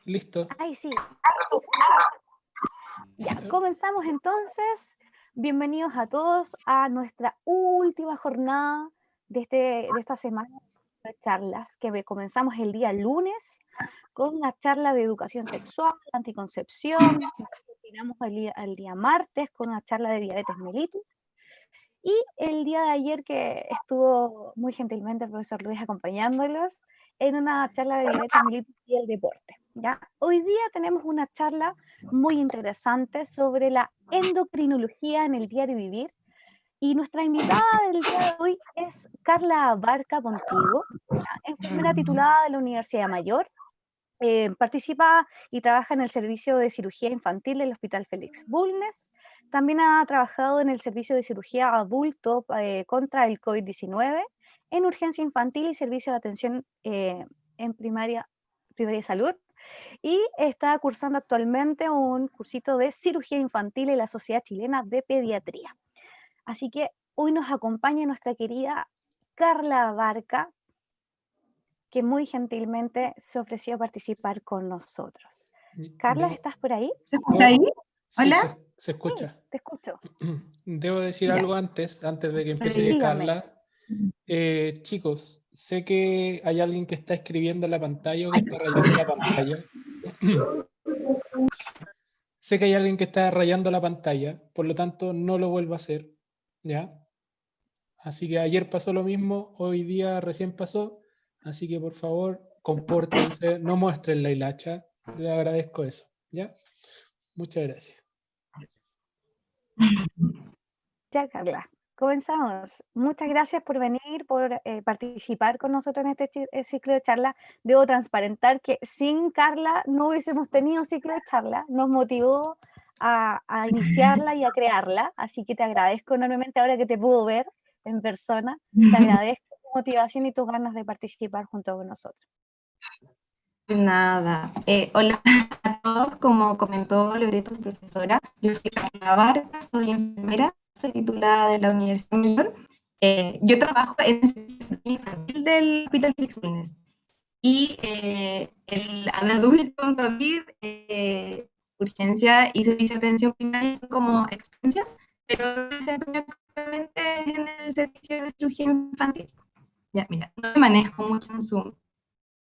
Listo. Ay, sí. Ya, comenzamos entonces. Bienvenidos a todos a nuestra última jornada de esta semana de charlas, comenzamos el día lunes con una charla de educación sexual, anticoncepción, terminamos el día martes con una charla de diabetes mellitus, y el día de ayer que estuvo muy gentilmente el profesor Luis acompañándolos en una charla de diabetes mellitus y el deporte. ¿Ya? Hoy día tenemos una charla muy interesante sobre la endocrinología en el diario vivir, y nuestra invitada del día de hoy es Carla Abarca Pontigo, enfermera titulada de la Universidad Mayor. Participa y trabaja en el servicio de cirugía infantil del Hospital Félix Bulnes. También ha trabajado en el servicio de cirugía adulto contra el COVID-19, en urgencia infantil y servicio de atención en primaria salud. Y está cursando actualmente un cursito de cirugía infantil en la Sociedad Chilena de Pediatría. Así que hoy nos acompaña nuestra querida Carla Abarca, que muy gentilmente se ofreció a participar con nosotros. Carla, ¿estás por ahí? ¿Se escucha ahí? Sí, ¿Hola? se escucha. Sí, te escucho. Debo decir Ya. algo antes de que empiece Dígame. Carla. Chicos, sé que hay alguien que está escribiendo en la pantalla o que está rayando la pantalla. Sé que hay alguien que está rayando la pantalla, por lo tanto no lo vuelvo a hacer, ¿ya? Así que ayer pasó lo mismo, hoy día recién pasó, así que por favor, compórtense, no muestren la hilacha, les agradezco eso, ¿ya? Muchas gracias. Ya, Carla, comenzamos. Muchas gracias por venir, por participar con nosotros en este ciclo de charla. Debo transparentar que sin Carla no hubiésemos tenido ciclo de charla. Nos motivó a iniciarla y a crearla, así que te agradezco enormemente ahora que te puedo ver en persona. Te agradezco tu motivación y tus ganas de participar junto con nosotros. Nada. Hola a todos, como comentó Loreto, su profesora, yo soy Carla Varga, soy enfermera, soy titulada de la Universidad Mayor. Yo trabajo en el servicio infantil del Hospital Félix Bulnes. Y el adulto con COVID, urgencia y servicio de atención primaria son como experiencias, pero me desempeño actualmente en el servicio de cirugía infantil. Ya, mira, no me manejo mucho en Zoom.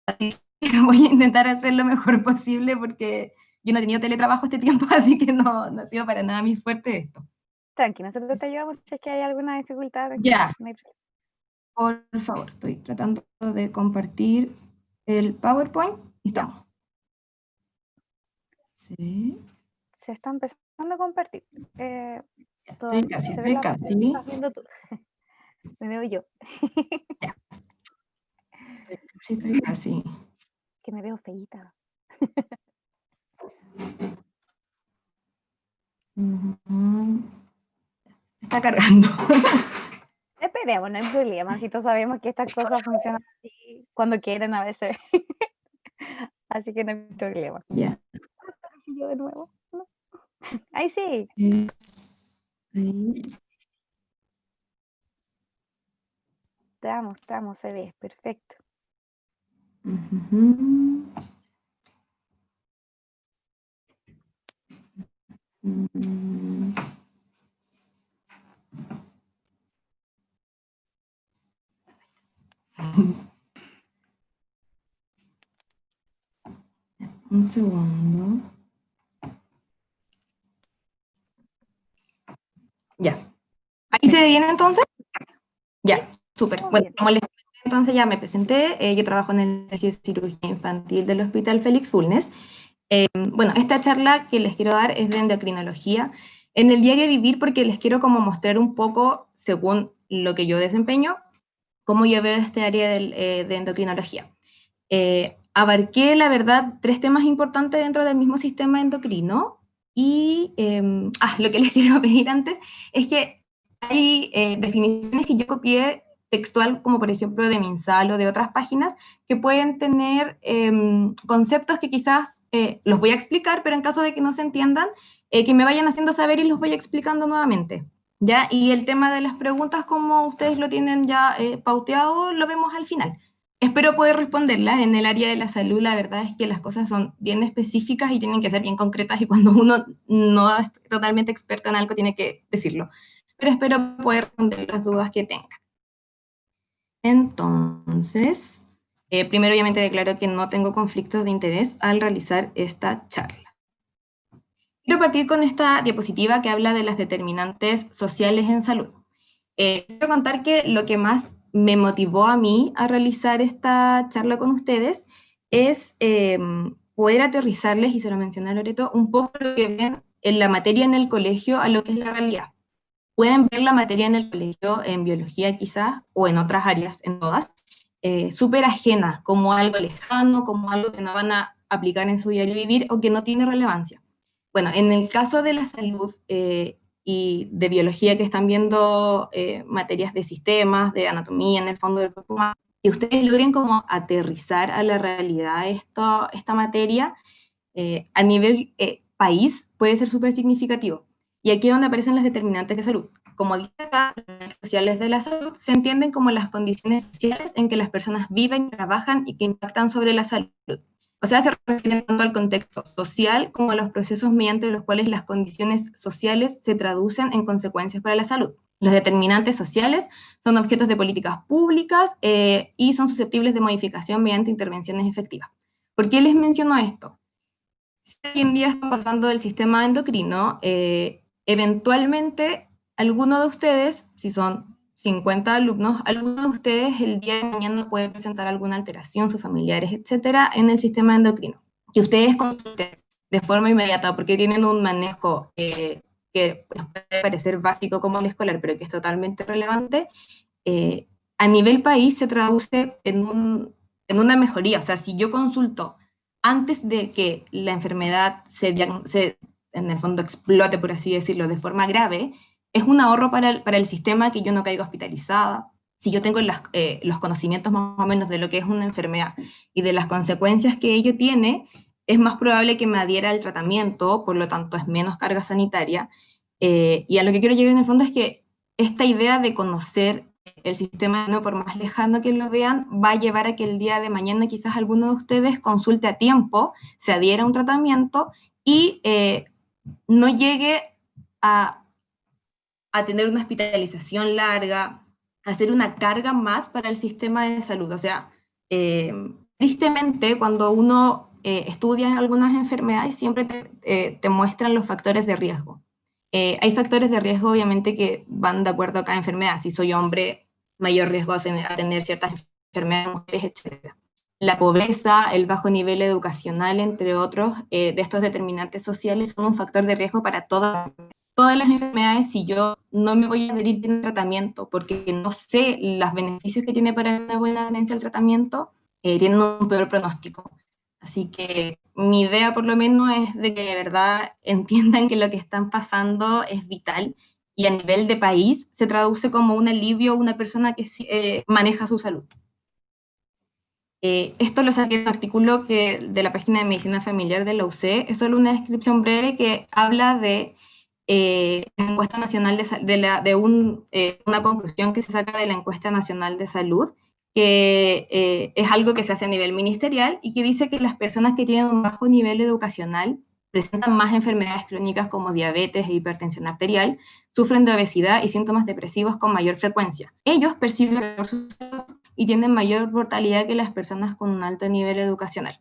Así que voy a intentar hacer lo mejor posible porque yo no he tenido teletrabajo este tiempo, así que no ha sido para nada mi fuerte esto. Tranqui, nosotros te ayudamos si es que hay alguna dificultad. Ya, No hay... por favor, estoy tratando de compartir el PowerPoint y estamos. Sí. Se está empezando a compartir. Estoy casi, se ve la casi. estás viendo tú. Me veo yo. Ya. Estoy casi. Que me veo feíta. Está cargando. Esperemos, no hay problema. Si todos sabemos que estas cosas funcionan así cuando quieren a veces. Así que no hay problema. Ya. ¿Y yo de nuevo? ¿No? ¡Ahí sí! Ahí. Estamos, se ve, perfecto. Un segundo. Ya. ¿Ahí se ve bien entonces? Ya, súper. Bueno, como les comenté, entonces ya me presenté. Yo trabajo en el servicio de cirugía infantil del Hospital Félix Bulnes. Bueno, esta charla que les quiero dar es de endocrinología en el diario vivir, porque les quiero como mostrar un poco, según lo que yo desempeño, cómo yo veo este área de endocrinología. Abarqué, la verdad, 3 temas importantes dentro del mismo sistema endocrino, y lo que les quiero pedir antes es que hay definiciones que yo copié textual, como por ejemplo de MinSal o de otras páginas, que pueden tener conceptos que quizás los voy a explicar, pero en caso de que no se entiendan, que me vayan haciendo saber y los voy explicando nuevamente. ¿Ya? Y el tema de las preguntas, como ustedes lo tienen ya pauteado, lo vemos al final. Espero poder responderlas. En el área de la salud, la verdad es que las cosas son bien específicas y tienen que ser bien concretas, y cuando uno no es totalmente experto en algo, tiene que decirlo. Pero espero poder responder las dudas que tengan. Entonces, primero obviamente declaro que no tengo conflictos de interés al realizar esta charla. Quiero partir con esta diapositiva que habla de las determinantes sociales en salud. Quiero contar que lo que más me motivó a mí a realizar esta charla con ustedes es poder aterrizarles, y se lo mencioné a Loreto, un poco lo que ven en la materia en el colegio a lo que es la realidad. Pueden ver la materia en el colegio, en biología quizás, o en otras áreas, en todas, súper ajena, como algo lejano, como algo que no van a aplicar en su diario vivir o que no tiene relevancia. Bueno, en el caso de la salud y de biología, que están viendo materias de sistemas, de anatomía en el fondo del cuerpo humano, que ustedes logren como aterrizar a la realidad esta materia a nivel país puede ser súper significativo. Y aquí es donde aparecen las determinantes de salud. Como dice acá, las determinantes sociales de la salud se entienden como las condiciones sociales en que las personas viven, trabajan y que impactan sobre la salud. O sea, se refiere tanto al contexto social como a los procesos mediante los cuales las condiciones sociales se traducen en consecuencias para la salud. Los determinantes sociales son objetos de políticas públicas y son susceptibles de modificación mediante intervenciones efectivas. ¿Por qué les menciono esto? Si hoy en día está pasando del sistema endocrino, eventualmente alguno de ustedes, si son 50 alumnos, alguno de ustedes el día de mañana puede presentar alguna alteración, sus familiares, etcétera, en el sistema endocrino. Que ustedes consulten de forma inmediata, porque tienen un manejo que les puede parecer básico como el escolar, pero que es totalmente relevante. A nivel país se traduce en una mejoría. O sea, si yo consulto antes de que la enfermedad en el fondo explote, por así decirlo, de forma grave, es un ahorro para el sistema, que yo no caiga hospitalizada. Si yo tengo los conocimientos más o menos de lo que es una enfermedad y de las consecuencias que ello tiene, es más probable que me adhiera al tratamiento, por lo tanto es menos carga sanitaria. Y a lo que quiero llegar en el fondo es que esta idea de conocer el sistema, no por más lejano que lo vean, va a llevar a que el día de mañana quizás alguno de ustedes consulte a tiempo, se adhiera a un tratamiento y no llegue a tener una hospitalización larga, a ser una carga más para el sistema de salud. O sea, tristemente, cuando uno estudia algunas enfermedades, siempre te muestran los factores de riesgo. Hay factores de riesgo, obviamente, que van de acuerdo a cada enfermedad. Si soy hombre, mayor riesgo a tener ciertas enfermedades, mujeres, etc. La pobreza, el bajo nivel educacional, entre otros, de estos determinantes sociales, son un factor de riesgo para todas las enfermedades. Si yo no me voy a adherir a un tratamiento porque no sé los beneficios que tiene para una buena adherencia al tratamiento, tienen un peor pronóstico. Así que mi idea, por lo menos, es de que de verdad entiendan que lo que están pasando es vital, y a nivel de país se traduce como un alivio a una persona que maneja su salud. Esto lo saqué de un artículo de la página de Medicina Familiar de la UC. Es solo una descripción breve que habla de la encuesta nacional una conclusión que se saca de la encuesta nacional de salud, que es algo que se hace a nivel ministerial y que dice que las personas que tienen un bajo nivel educacional presentan más enfermedades crónicas como diabetes e hipertensión arterial, sufren de obesidad y síntomas depresivos con mayor frecuencia. Ellos perciben mejor su salud y tienen mayor mortalidad que las personas con un alto nivel educacional.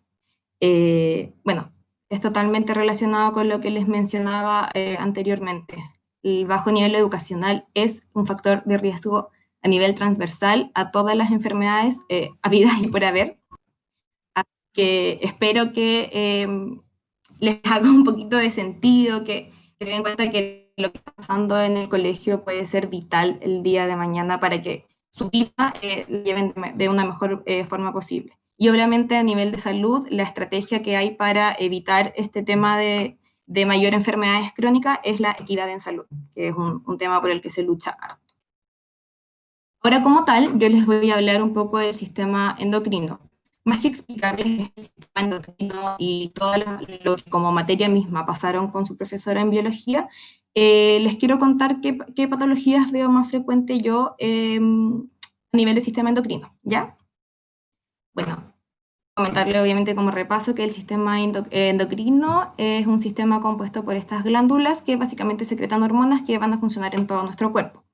Bueno, es totalmente relacionado con lo que les mencionaba anteriormente. El bajo nivel educacional es un factor de riesgo a nivel transversal a todas las enfermedades habidas y por haber. Así que espero que les haga un poquito de sentido, que se den cuenta que lo que está pasando en el colegio puede ser vital el día de mañana para que su vida lo lleven de una mejor forma posible. Y obviamente a nivel de salud, la estrategia que hay para evitar este tema de mayor enfermedades crónicas es la equidad en salud, que es un tema por el que se lucha harto. Ahora, como tal, yo les voy a hablar un poco del sistema endocrino. Más que explicarles el sistema endocrino y todo lo que como materia misma pasaron con su profesora en biología, les quiero contar qué patologías veo más frecuente yo a nivel del sistema endocrino, ¿ya? Bueno, comentarle obviamente como repaso que el sistema endocrino es un sistema compuesto por estas glándulas que básicamente secretan hormonas que van a funcionar en todo nuestro cuerpo.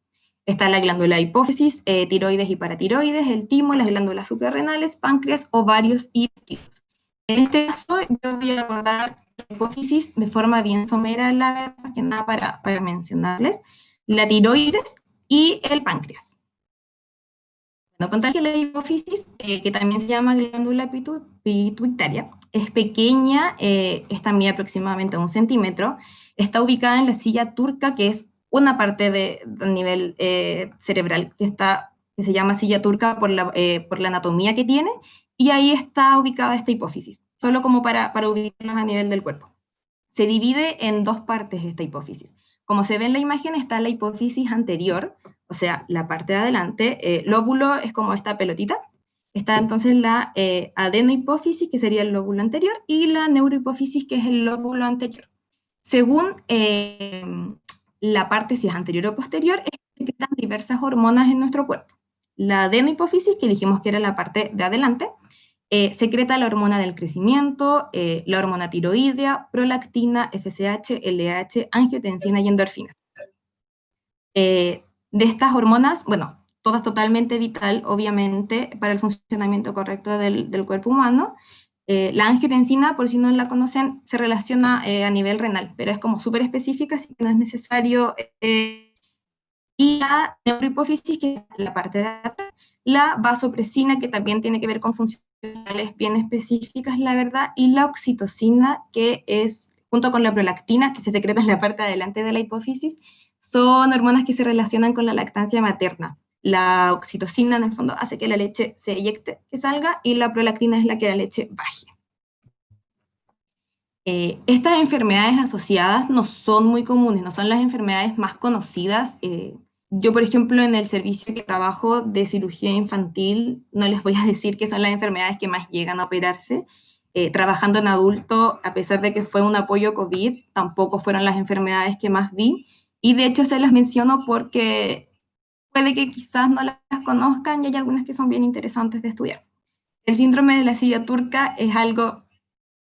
Está la glándula hipófisis, tiroides y paratiroides, el timo, las glándulas suprarrenales, páncreas, ovarios y testículos. En este caso, yo voy a abordar la hipófisis de forma bien somera, la verdad, más que nada para mencionarles, la tiroides y el páncreas. Bueno, contar que la hipófisis, que también se llama glándula pituitaria, es pequeña, esta mide aproximadamente 1 centímetro, está ubicada en la silla turca, que es una parte del nivel cerebral que se llama silla turca por la anatomía que tiene, y ahí está ubicada esta hipófisis, solo como para ubicarnos a nivel del cuerpo. Se divide en 2 partes esta hipófisis. Como se ve en la imagen, está la hipófisis anterior, o sea, la parte de adelante. Lóbulo es como esta pelotita. Está entonces la adenohipófisis, que sería el lóbulo anterior, y la neurohipófisis, que es el lóbulo anterior. Según la parte, si es anterior o posterior, es que secretan diversas hormonas en nuestro cuerpo. La adenohipófisis, que dijimos que era la parte de adelante, secreta la hormona del crecimiento, la hormona tiroidea, prolactina, FSH, LH, angiotensina y endorfinas. De estas hormonas, bueno, todas totalmente vital, obviamente, para el funcionamiento correcto del cuerpo humano. La angiotensina, por si no la conocen, se relaciona a nivel renal, pero es como súper específica, así que no es necesario. Y la neurohipófisis, que es la parte de atrás, la vasopresina, que también tiene que ver con funciones bien específicas, la verdad, y la oxitocina, que es, junto con la prolactina, que se secreta en la parte de adelante de la hipófisis, son hormonas que se relacionan con la lactancia materna. La oxitocina, en el fondo, hace que la leche se eyecte, que salga, y la prolactina es la que la leche baje. Estas enfermedades asociadas no son muy comunes, no son las enfermedades más conocidas. Yo, por ejemplo, en el servicio que trabajo de cirugía infantil, no les voy a decir que son las enfermedades que más llegan a operarse. Trabajando en adulto, a pesar de que fue un apoyo COVID, tampoco fueron las enfermedades que más vi. Y de hecho se las menciono porque puede que quizás no las conozcan y hay algunas que son bien interesantes de estudiar. El síndrome de la silla turca es algo...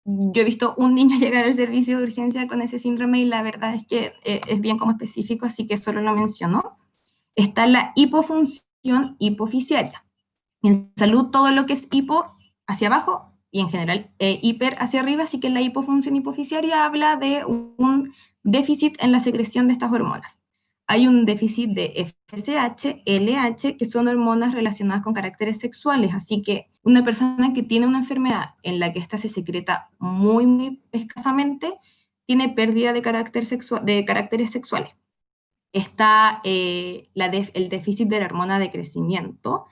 Yo he visto un niño llegar al servicio de urgencia con ese síndrome y la verdad es que es bien como específico, así que solo lo menciono. Está la hipofunción hipofisiaria. En salud, todo lo que es hipo hacia abajo y en general hiper hacia arriba, así que la hipofunción hipofisiaria habla de un déficit en la secreción de estas hormonas. Hay un déficit de FSH, LH, que son hormonas relacionadas con caracteres sexuales, así que una persona que tiene una enfermedad en la que ésta se secreta muy, muy escasamente, tiene pérdida de caracteres sexuales. Está el déficit de la hormona de crecimiento,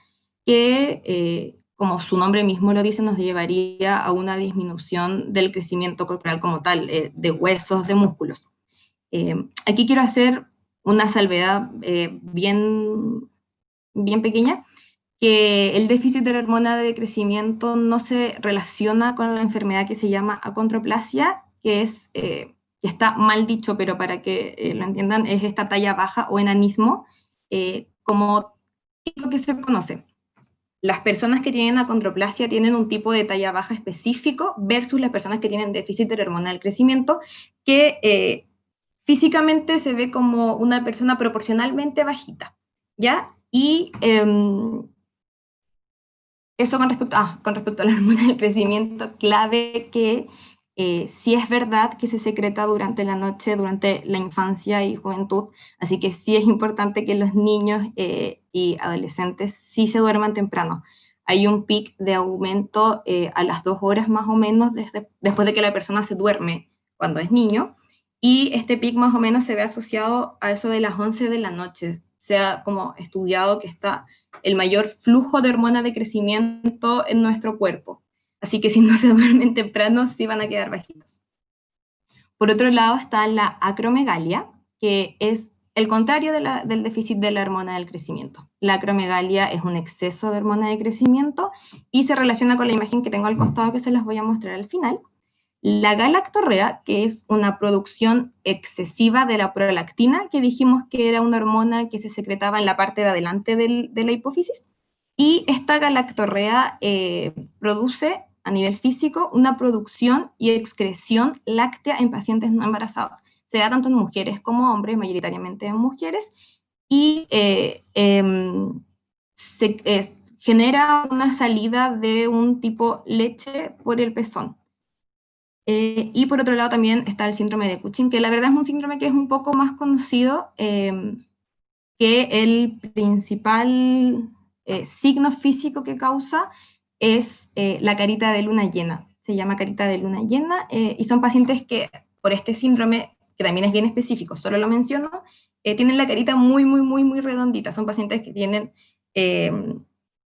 que, como su nombre mismo lo dice, nos llevaría a una disminución del crecimiento corporal como tal, de huesos, de músculos. Aquí quiero hacer una salvedad bien pequeña, que el déficit de la hormona de crecimiento no se relaciona con la enfermedad que se llama acondroplasia, que es, que está mal dicho, pero para que lo entiendan, es esta talla baja o enanismo, como lo que se conoce. Las personas que tienen acondroplasia tienen un tipo de talla baja específico versus las personas que tienen déficit de la hormona del crecimiento, que físicamente se ve como una persona proporcionalmente bajita, ¿ya? Y eso con respecto a la hormona del crecimiento, clave que sí es verdad que se secreta durante la noche, durante la infancia y juventud, así que sí es importante que los niños y adolescentes sí se duerman temprano. Hay un pic de aumento a las 2 horas más o menos después de que la persona se duerme cuando es niño, y este pic más o menos se ve asociado a eso de las 11 de la noche. Se ha como estudiado que está el mayor flujo de hormona de crecimiento en nuestro cuerpo. Así que si no se duermen temprano, sí van a quedar bajitos. Por otro lado está la acromegalia, que es el contrario del déficit de la hormona del crecimiento. La acromegalia es un exceso de hormona de crecimiento y se relaciona con la imagen que tengo al costado, que se las voy a mostrar al final. La galactorrea, que es una producción excesiva de la prolactina, que dijimos que era una hormona que se secretaba en la parte de adelante de la hipófisis, y esta galactorrea produce a nivel físico una producción y excreción láctea en pacientes no embarazados. Se da tanto en mujeres como hombres, mayoritariamente en mujeres, y genera una salida de un tipo leche por el pezón. Y por otro lado también está el síndrome de Cushing, que la verdad es un síndrome que es un poco más conocido, que el principal signo físico que causa es la carita de luna llena. Se llama carita de luna llena, y son pacientes que por este síndrome, que también es bien específico, solo lo menciono, tienen la carita muy, muy, muy, muy redondita. Son pacientes que tienen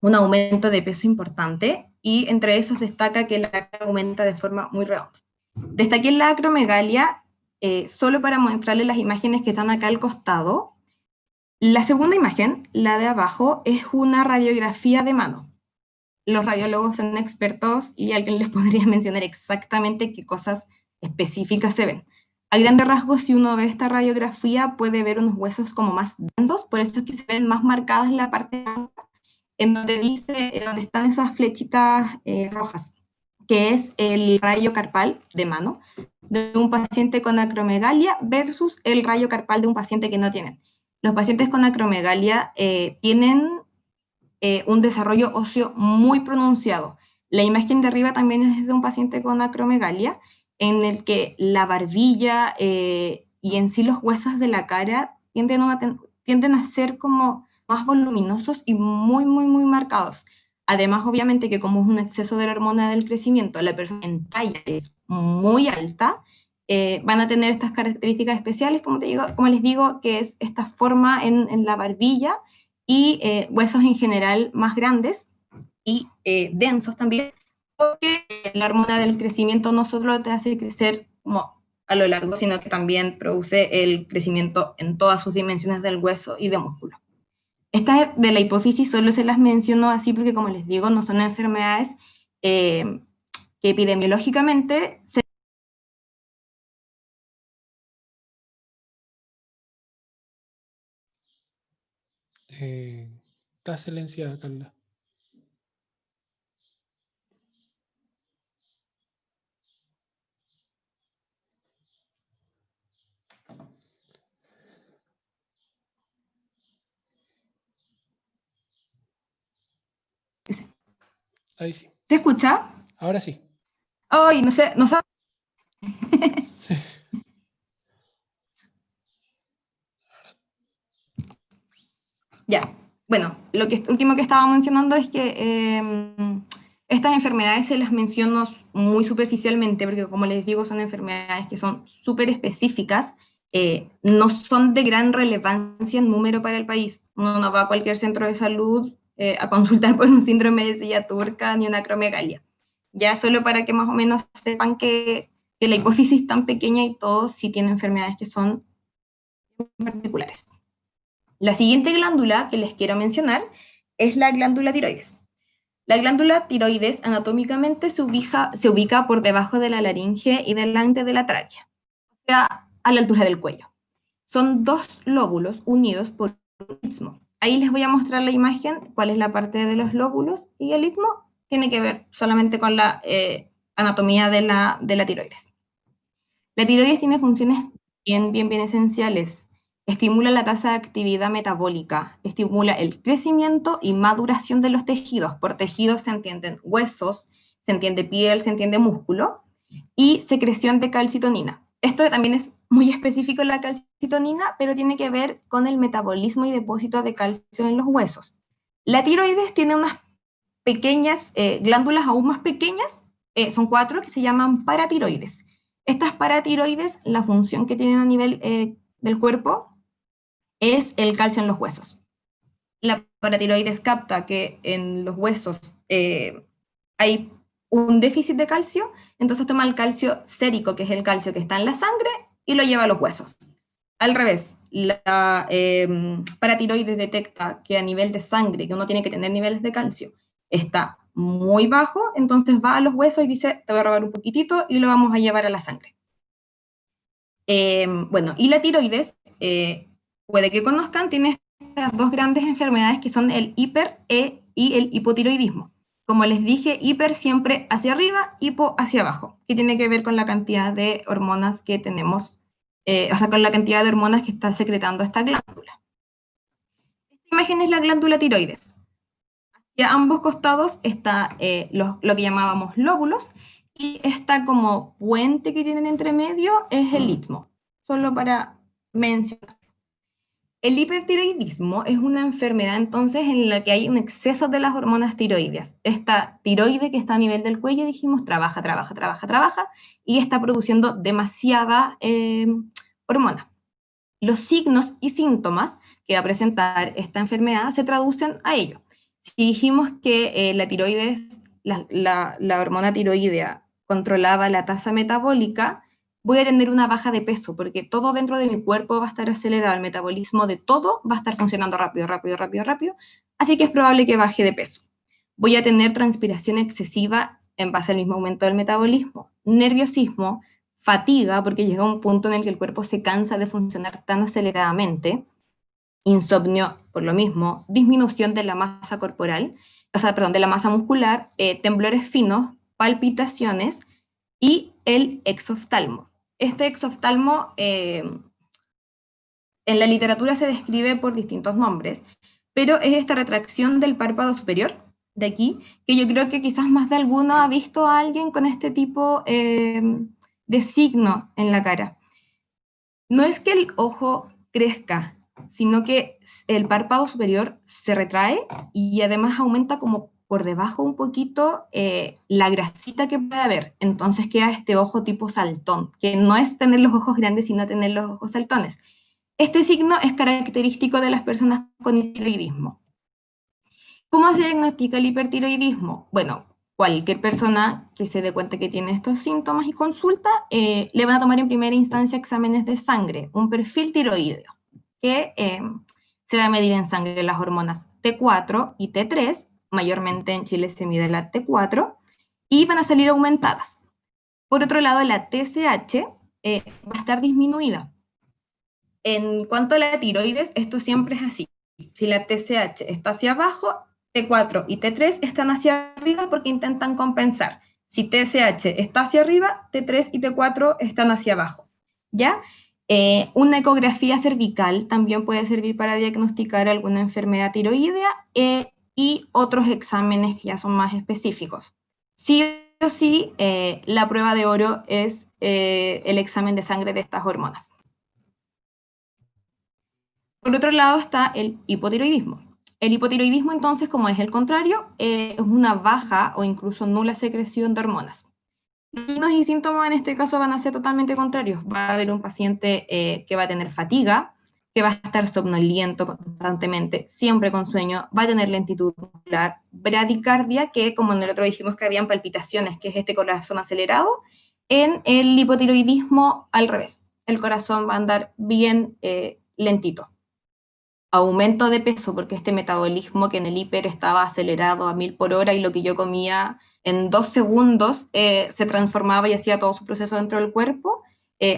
un aumento de peso importante, y entre esos destaca que la cara aumenta de forma muy redonda. Destaqué la acromegalia solo para mostrarles las imágenes que están acá al costado. La segunda imagen, la de abajo, es una radiografía de mano. Los radiólogos son expertos y alguien les podría mencionar exactamente qué cosas específicas se ven. A grandes rasgos, si uno ve esta radiografía, puede ver unos huesos como más densos, por eso es que se ven más marcados en la parte blanca, en donde dice, donde están esas flechitas rojas, que es el rayo carpal de mano de un paciente con acromegalia versus el rayo carpal de un paciente que no tiene. Los pacientes con acromegalia tienen un desarrollo óseo muy pronunciado. La imagen de arriba también es de un paciente con acromegalia, en el que la barbilla y en sí los huesos de la cara tienden a ser como más voluminosos y muy, muy, muy marcados. Además, obviamente, que como es un exceso de la hormona del crecimiento, la persona en talla es muy alta, van a tener estas características especiales, como les digo, que es esta forma en la barbilla, y huesos en general más grandes y densos también, porque la hormona del crecimiento no solo te hace crecer como a lo largo, sino que también produce el crecimiento en todas sus dimensiones del hueso y de músculo. Estas de la hipófisis solo se las menciono así porque, como les digo, no son enfermedades que epidemiológicamente se... Está silenciada, Carla. Ahí sí. ¿Se escucha? Ahora sí. Ay, no sé. Sí. Ya, bueno, lo último que estaba mencionando es que estas enfermedades se las menciono muy superficialmente, porque como les digo, son enfermedades que son súper específicas, no son de gran relevancia en número para el país. Uno no va a cualquier centro de salud a consultar por un síndrome de silla turca ni una acromegalia. Ya solo para que más o menos sepan que la hipófisis tan pequeña y todo sí tiene enfermedades que son particulares. La siguiente glándula que les quiero mencionar es la glándula tiroides. La glándula tiroides anatómicamente se ubica por debajo de la laringe y delante de la tráquea, o sea, a la altura del cuello. Son dos lóbulos unidos por un istmo. Ahí les voy a mostrar la imagen, cuál es la parte de los lóbulos, y el istmo tiene que ver solamente con la anatomía de la tiroides. La tiroides tiene funciones bien esenciales. Estimula la tasa de actividad metabólica, estimula el crecimiento y maduración de los tejidos. Por tejidos se entienden huesos, se entiende piel, se entiende músculo, y secreción de calcitonina. Esto también es muy específico en la calcitonina, pero tiene que ver con el metabolismo y depósito de calcio en los huesos. La tiroides tiene unas pequeñas glándulas aún más pequeñas, son 4, que se llaman paratiroides. Estas paratiroides, la función que tienen a nivel del cuerpo es el calcio en los huesos. La paratiroides capta que en los huesos hay un déficit de calcio, entonces toma el calcio sérico, que es el calcio que está en la sangre, y lo lleva a los huesos. Al revés, la paratiroides detecta que a nivel de sangre, que uno tiene que tener niveles de calcio, está muy bajo, entonces va a los huesos y dice, te voy a robar un poquitito y lo vamos a llevar a la sangre. Bueno, y la tiroides, puede que conozcan, tiene estas dos grandes enfermedades que son el hiper y el hipotiroidismo. Como les dije, hiper siempre hacia arriba, hipo hacia abajo, que tiene que ver con la cantidad de hormonas que tenemos, o sea, con la cantidad de hormonas que está secretando esta glándula. Esta imagen es la glándula tiroides. Hacia ambos costados está lo que llamábamos lóbulos, y esta como puente que tienen entre medio es el istmo, solo para mencionar. El hipertiroidismo es una enfermedad entonces en la que hay un exceso de las hormonas tiroideas. Esta tiroide que está a nivel del cuello, dijimos, trabaja, y está produciendo demasiada hormona. Los signos y síntomas que va a presentar esta enfermedad se traducen a ello. Si dijimos que la tiroides, la hormona tiroidea controlaba la tasa metabólica, voy a tener una baja de peso, porque todo dentro de mi cuerpo va a estar acelerado, el metabolismo de todo va a estar funcionando rápido, así que es probable que baje de peso. Voy a tener transpiración excesiva en base al mismo aumento del metabolismo, nerviosismo, fatiga, porque llega un punto en el que el cuerpo se cansa de funcionar tan aceleradamente, insomnio por lo mismo, disminución de la masa corporal, de la masa muscular, temblores finos, palpitaciones y el exoftalmo. Este exoftalmo en la literatura se describe por distintos nombres, pero es esta retracción del párpado superior, de aquí, que yo creo que quizás más de alguno ha visto a alguien con este tipo de signo en la cara. No es que el ojo crezca, sino que el párpado superior se retrae y además aumenta como por debajo un poquito la grasita que puede haber. Entonces queda este ojo tipo saltón, que no es tener los ojos grandes, sino tener los ojos saltones. Este signo es característico de las personas con hipertiroidismo. ¿Cómo se diagnostica el hipertiroidismo? Bueno, cualquier persona que se dé cuenta que tiene estos síntomas y consulta, le van a tomar en primera instancia exámenes de sangre, un perfil tiroideo, que se va a medir en sangre las hormonas T4 y T3, mayormente en Chile se mide la T4, y van a salir aumentadas. Por otro lado, la TSH va a estar disminuida. En cuanto a la tiroides, esto siempre es así. Si la TSH está hacia abajo, T4 y T3 están hacia arriba porque intentan compensar. Si TSH está hacia arriba, T3 y T4 están hacia abajo. ¿Ya? Una ecografía cervical también puede servir para diagnosticar alguna enfermedad tiroidea y otros exámenes que ya son más específicos. Sí o sí, la prueba de oro es el examen de sangre de estas hormonas. Por otro lado está el hipotiroidismo. El hipotiroidismo, entonces, como es el contrario, es una baja o incluso nula secreción de hormonas. Los signos y síntomas en este caso van a ser totalmente contrarios. Va a haber un paciente que va a tener fatiga, que va a estar somnoliento constantemente, siempre con sueño, va a tener lentitud muscular, bradicardia, que como en el otro dijimos que habían palpitaciones, que es este corazón acelerado. En el hipotiroidismo, al revés, el corazón va a andar bien lentito. Aumento de peso, porque este metabolismo que en el hiper estaba acelerado a 1000 por hora y lo que yo comía en 2 segundos se transformaba y hacía todo su proceso dentro del cuerpo,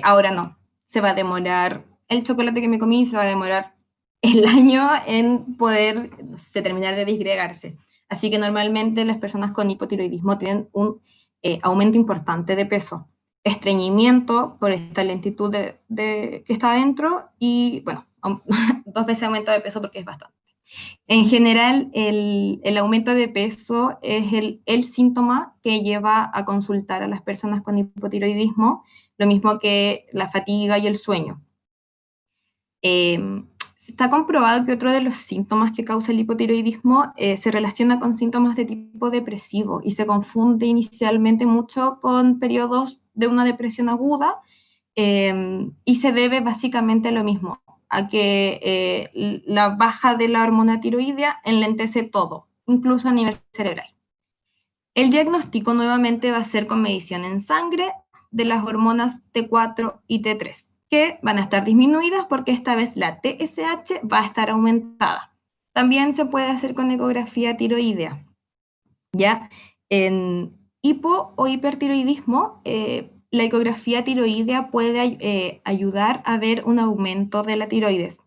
ahora no, se va a demorar, el chocolate que me comí se va a demorar el año en poder terminar de disgregarse. Así que normalmente las personas con hipotiroidismo tienen un aumento importante de peso, estreñimiento por esta lentitud que está adentro y, bueno, 2 veces aumento de peso porque es bastante. En general, el aumento de peso es el síntoma que lleva a consultar a las personas con hipotiroidismo, lo mismo que la fatiga y el sueño. Está comprobado que otro de los síntomas que causa el hipotiroidismo se relaciona con síntomas de tipo depresivo y se confunde inicialmente mucho con periodos de una depresión aguda y se debe básicamente a lo mismo, a que la baja de la hormona tiroidea enlentece todo, incluso a nivel cerebral. El diagnóstico nuevamente va a ser con medición en sangre de las hormonas T4 y T3, que van a estar disminuidas porque esta vez la TSH va a estar aumentada. También se puede hacer con ecografía tiroidea. ¿Ya? En hipo o hipertiroidismo, la ecografía tiroidea puede ayudar a ver un aumento de la tiroides.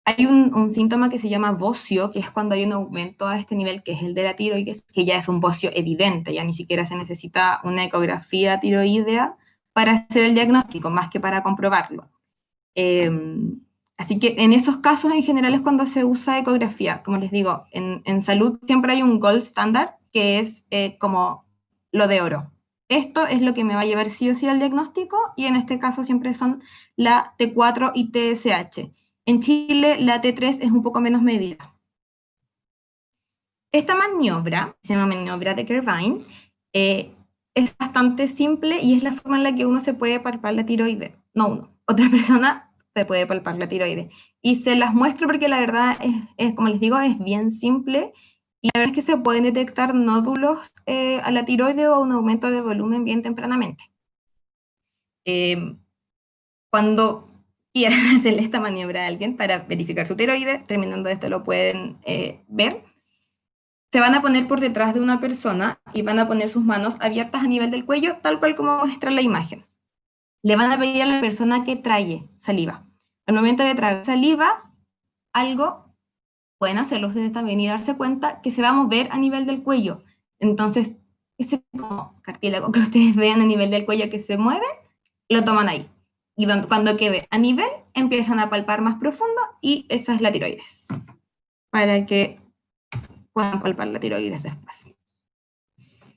hay un síntoma que se llama bocio, que es cuando hay un aumento a este nivel, que es el de la tiroides, que ya es un bocio evidente, ya ni siquiera se necesita una ecografía tiroidea para hacer el diagnóstico, más que para comprobarlo. Así que en esos casos en general es cuando se usa ecografía. Como les digo, en salud siempre hay un gold standard, que es como lo de oro. Esto es lo que me va a llevar sí o sí al diagnóstico, y en este caso siempre son la T4 y TSH. En Chile la T3 es un poco menos medida. Esta maniobra, se llama maniobra de Kervine, es bastante simple y es la forma en la que uno se puede palpar la tiroides. No uno, otra persona se puede palpar la tiroides. Y se las muestro porque la verdad como les digo, es bien simple, y la verdad es que se pueden detectar nódulos a la tiroides o un aumento de volumen bien tempranamente. Cuando quieran hacerle esta maniobra a alguien para verificar su tiroides, terminando esto lo pueden ver. Se van a poner por detrás de una persona y van a poner sus manos abiertas a nivel del cuello, tal cual como muestra la imagen. Le van a pedir a la persona que trague saliva. Al momento de tragar saliva, algo pueden hacerlo ustedes también y darse cuenta que se va a mover a nivel del cuello. Entonces, ese como cartílago que ustedes vean a nivel del cuello que se mueve, lo toman ahí. Y cuando quede a nivel, empiezan a palpar más profundo, y esa es la tiroides. Para que puedan palpar la tiroides después.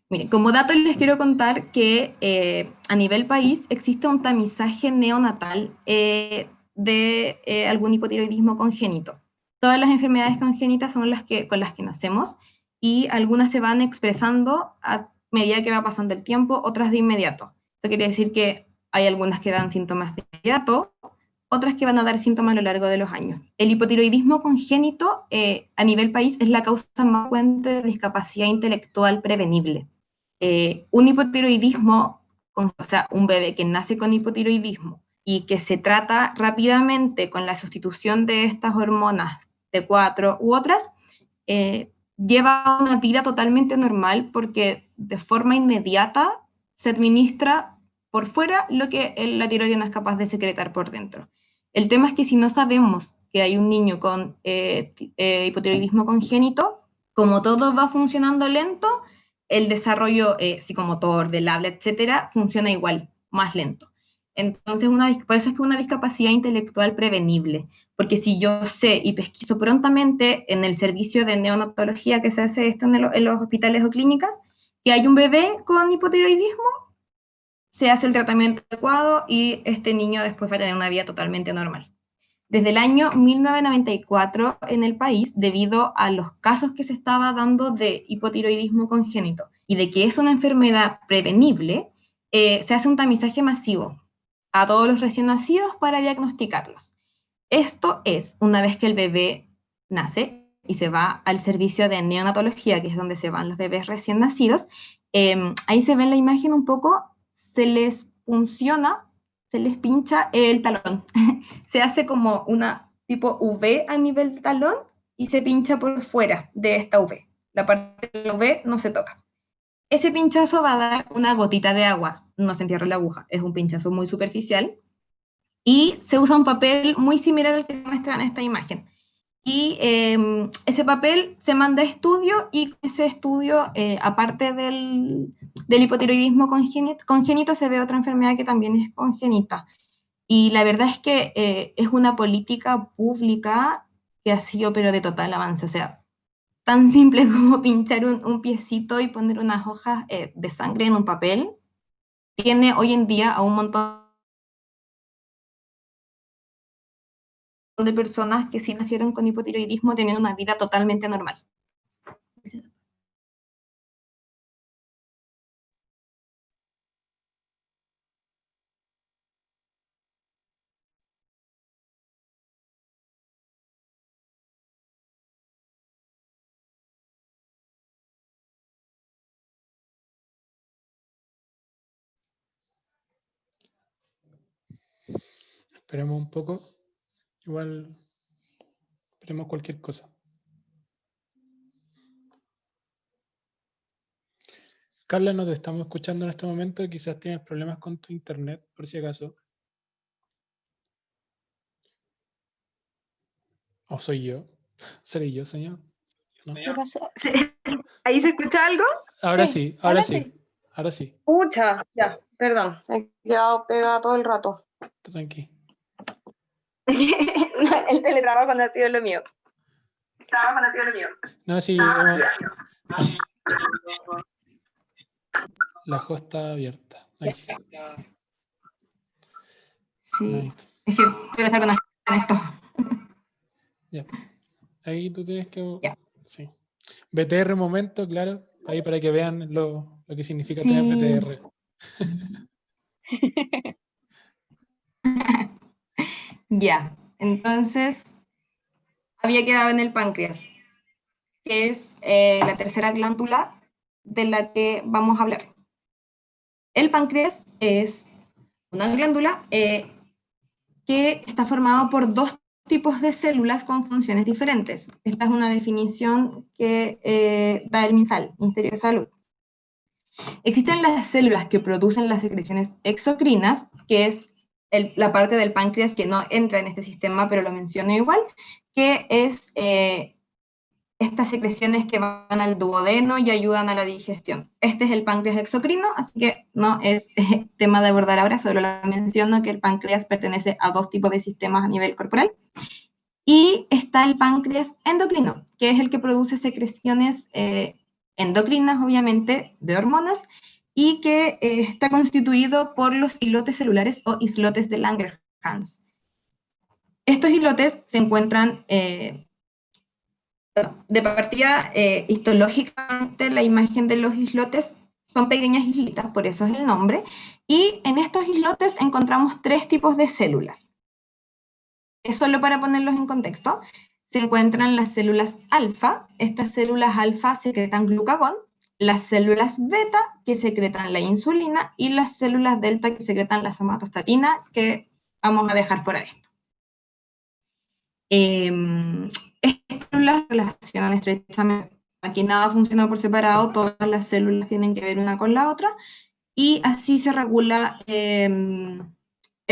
Miren, como dato les quiero contar que a nivel país existe un tamizaje neonatal de algún hipotiroidismo congénito. Todas las enfermedades congénitas son con las que nacemos, y algunas se van expresando a medida que va pasando el tiempo, otras de inmediato. Esto quiere decir que hay algunas que dan síntomas de inmediato, otras que van a dar síntomas a lo largo de los años. El hipotiroidismo congénito a nivel país es la causa más frecuente de discapacidad intelectual prevenible. Un hipotiroidismo, o sea, un bebé que nace con hipotiroidismo y que se trata rápidamente con la sustitución de estas hormonas T4 u otras, lleva una vida totalmente normal, porque de forma inmediata se administra por fuera lo que la tiroides no es capaz de secretar por dentro. El tema es que si no sabemos que hay un niño con hipotiroidismo congénito, como todo va funcionando lento, el desarrollo psicomotor, del habla, etcétera, funciona igual, más lento. Entonces, por eso es que una discapacidad intelectual prevenible, porque si yo sé y pesquiso prontamente en el servicio de neonatología que se hace esto en los hospitales o clínicas, que hay un bebé con hipotiroidismo, se hace el tratamiento adecuado y este niño después va a tener una vida totalmente normal. Desde el año 1994 en el país, debido a los casos que se estaba dando de hipotiroidismo congénito y de que es una enfermedad prevenible, se hace un tamizaje masivo a todos los recién nacidos para diagnosticarlos. Esto es una vez que el bebé nace y se va al servicio de neonatología, que es donde se van los bebés recién nacidos. Ahí se ve en la imagen un poco, se les funciona, se les pincha el talón. Se hace como una tipo V a nivel de talón y se pincha por fuera de esta V. La parte de la V no se toca. Ese pinchazo va a dar una gotita de agua, no se entierra la aguja, es un pinchazo muy superficial, y se usa un papel muy similar al que se muestra en esta imagen. Y ese papel se manda a estudio, y ese estudio, aparte del hipotiroidismo congénito, se ve otra enfermedad que también es congénita. Y la verdad es que es una política pública que ha sido pero de total avance. O sea, tan simple como pinchar un piecito y poner unas hojas de sangre en un papel, tiene hoy en día a un montón de personas que sí nacieron con hipotiroidismo teniendo una vida totalmente normal. Esperemos un poco. Igual, esperemos cualquier cosa. Carla, no te estamos escuchando en este momento. Quizás tienes problemas con tu internet, por si acaso. ¿O soy yo? ¿Seré yo, señor? ¿No? ¿Qué pasó? ¿Ahí se escucha algo? Ahora Sí, sí, ahora ahora sí. Ahora sí, Pucha, ya, perdón, se ha quedado pegada todo el rato. tranqui. El teletrabajo no ha sido lo mío. No, sí, la host está abierta. Ahí sí. Sí, Ahí está. es que tengo que estar con esto. Ya. Ahí tú tienes que. Ya. Sí. BTR momento, claro. Ahí para que vean lo que significa Sí. tener BTR. Ya, entonces había quedado en el páncreas, que es la tercera glándula de la que vamos a hablar. El páncreas es una glándula que está formado por dos tipos de células con funciones diferentes. Esta es una definición que da el MinSal, Ministerio de Salud. Existen las células que producen las secreciones exocrinas, que es la parte del páncreas que no entra en este sistema, pero lo menciono igual, que es estas secreciones que van al duodeno y ayudan a la digestión. Este es el páncreas exocrino, así que no es tema de abordar ahora, solo lo menciono que el páncreas pertenece a dos tipos de sistemas a nivel corporal. Y está el páncreas endocrino, que es el que produce secreciones endocrinas, obviamente, de hormonas, y que está constituido por los islotes celulares o islotes de Langerhans. Estos islotes se encuentran de partida, histológicamente, la imagen de los islotes son pequeñas islitas, por eso es el nombre, y en estos islotes encontramos tres tipos de células. Es solo para ponerlos en contexto. Se encuentran las células alfa. Estas células alfa secretan glucagón, las células beta que secretan la insulina y las células delta que secretan la somatostatina, que vamos a dejar fuera de esto. Estas células se relacionan estrechamente. Aquí nada funciona por separado, todas las células tienen que ver una con la otra, y así se regula el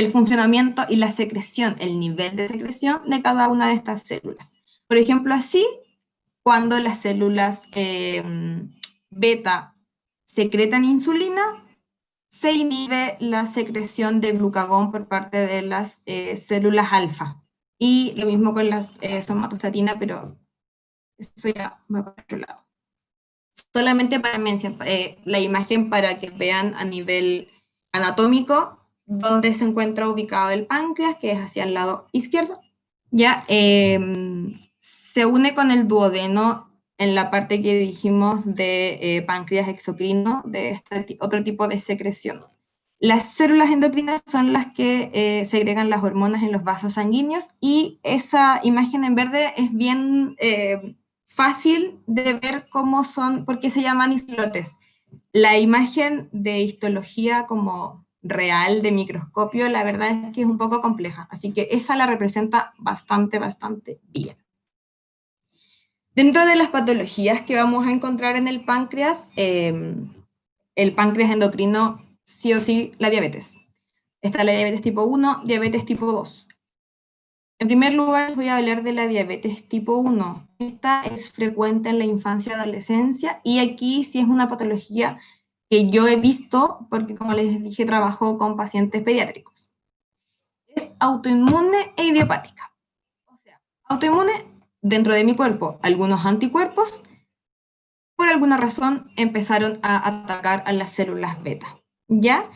funcionamiento y la secreción, el nivel de secreción de cada una de estas células. Por ejemplo, así, cuando las células beta secretan insulina, se inhibe la secreción de glucagón por parte de las células alfa. Y lo mismo con la somatostatina, pero eso ya va para otro lado. Solamente para mencionar la imagen para que vean a nivel anatómico dónde se encuentra ubicado el páncreas, que es hacia el lado izquierdo. Ya se une con el duodeno en la parte que dijimos de páncreas exocrino, de este otro tipo de secreción. Las células endocrinas son las que segregan las hormonas en los vasos sanguíneos, y esa imagen en verde es bien fácil de ver cómo son, por qué se llaman islotes. La imagen de histología como real de microscopio, la verdad es que es un poco compleja, así que esa la representa bastante bien. Dentro de las patologías que vamos a encontrar en el páncreas endocrino, sí o sí, la diabetes. Está la diabetes tipo 1, diabetes tipo 2. En primer lugar, les voy a hablar de la diabetes tipo 1. Esta es frecuente en la infancia y adolescencia, y aquí sí es una patología que yo he visto, porque como les dije, trabajo con pacientes pediátricos. Es autoinmune e idiopática. O sea, autoinmune, dentro de mi cuerpo, algunos anticuerpos, por alguna razón, empezaron a atacar a las células beta, ¿ya?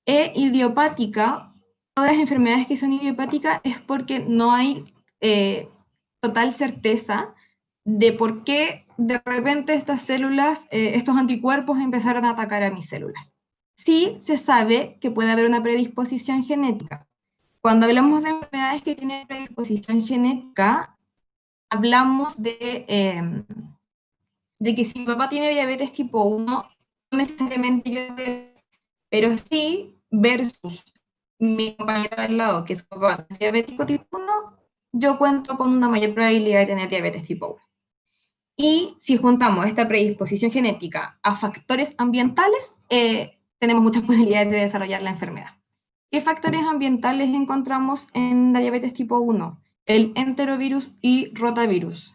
E idiopática, todas las enfermedades que son idiopáticas es porque no hay total certeza de por qué de repente estas células, estos anticuerpos empezaron a atacar a mis células. Sí se sabe que puede haber una predisposición genética. Cuando hablamos de enfermedades que tienen predisposición genética, hablamos de que si mi papá tiene diabetes tipo 1, no necesariamente yo, pero sí versus mi compañera del lado, que su papá es diabético tipo 1, yo cuento con una mayor probabilidad de tener diabetes tipo 1. Y si juntamos esta predisposición genética a factores ambientales, tenemos muchas posibilidades de desarrollar la enfermedad. ¿Qué factores ambientales encontramos en la diabetes tipo 1? el enterovirus y rotavirus.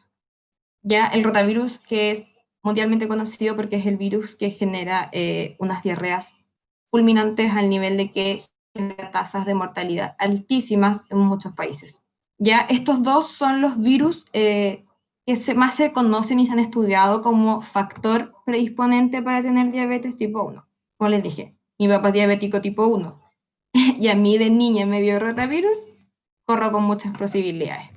Ya el rotavirus, que es mundialmente conocido porque es el virus que genera unas diarreas fulminantes al nivel de que genera tasas de mortalidad altísimas en muchos países. Ya estos dos son los virus que más se conocen y se han estudiado como factor predisponente para tener diabetes tipo 1. Como les dije, mi papá es diabético tipo 1 y a mí de niña me dio rotavirus, corro con muchas posibilidades.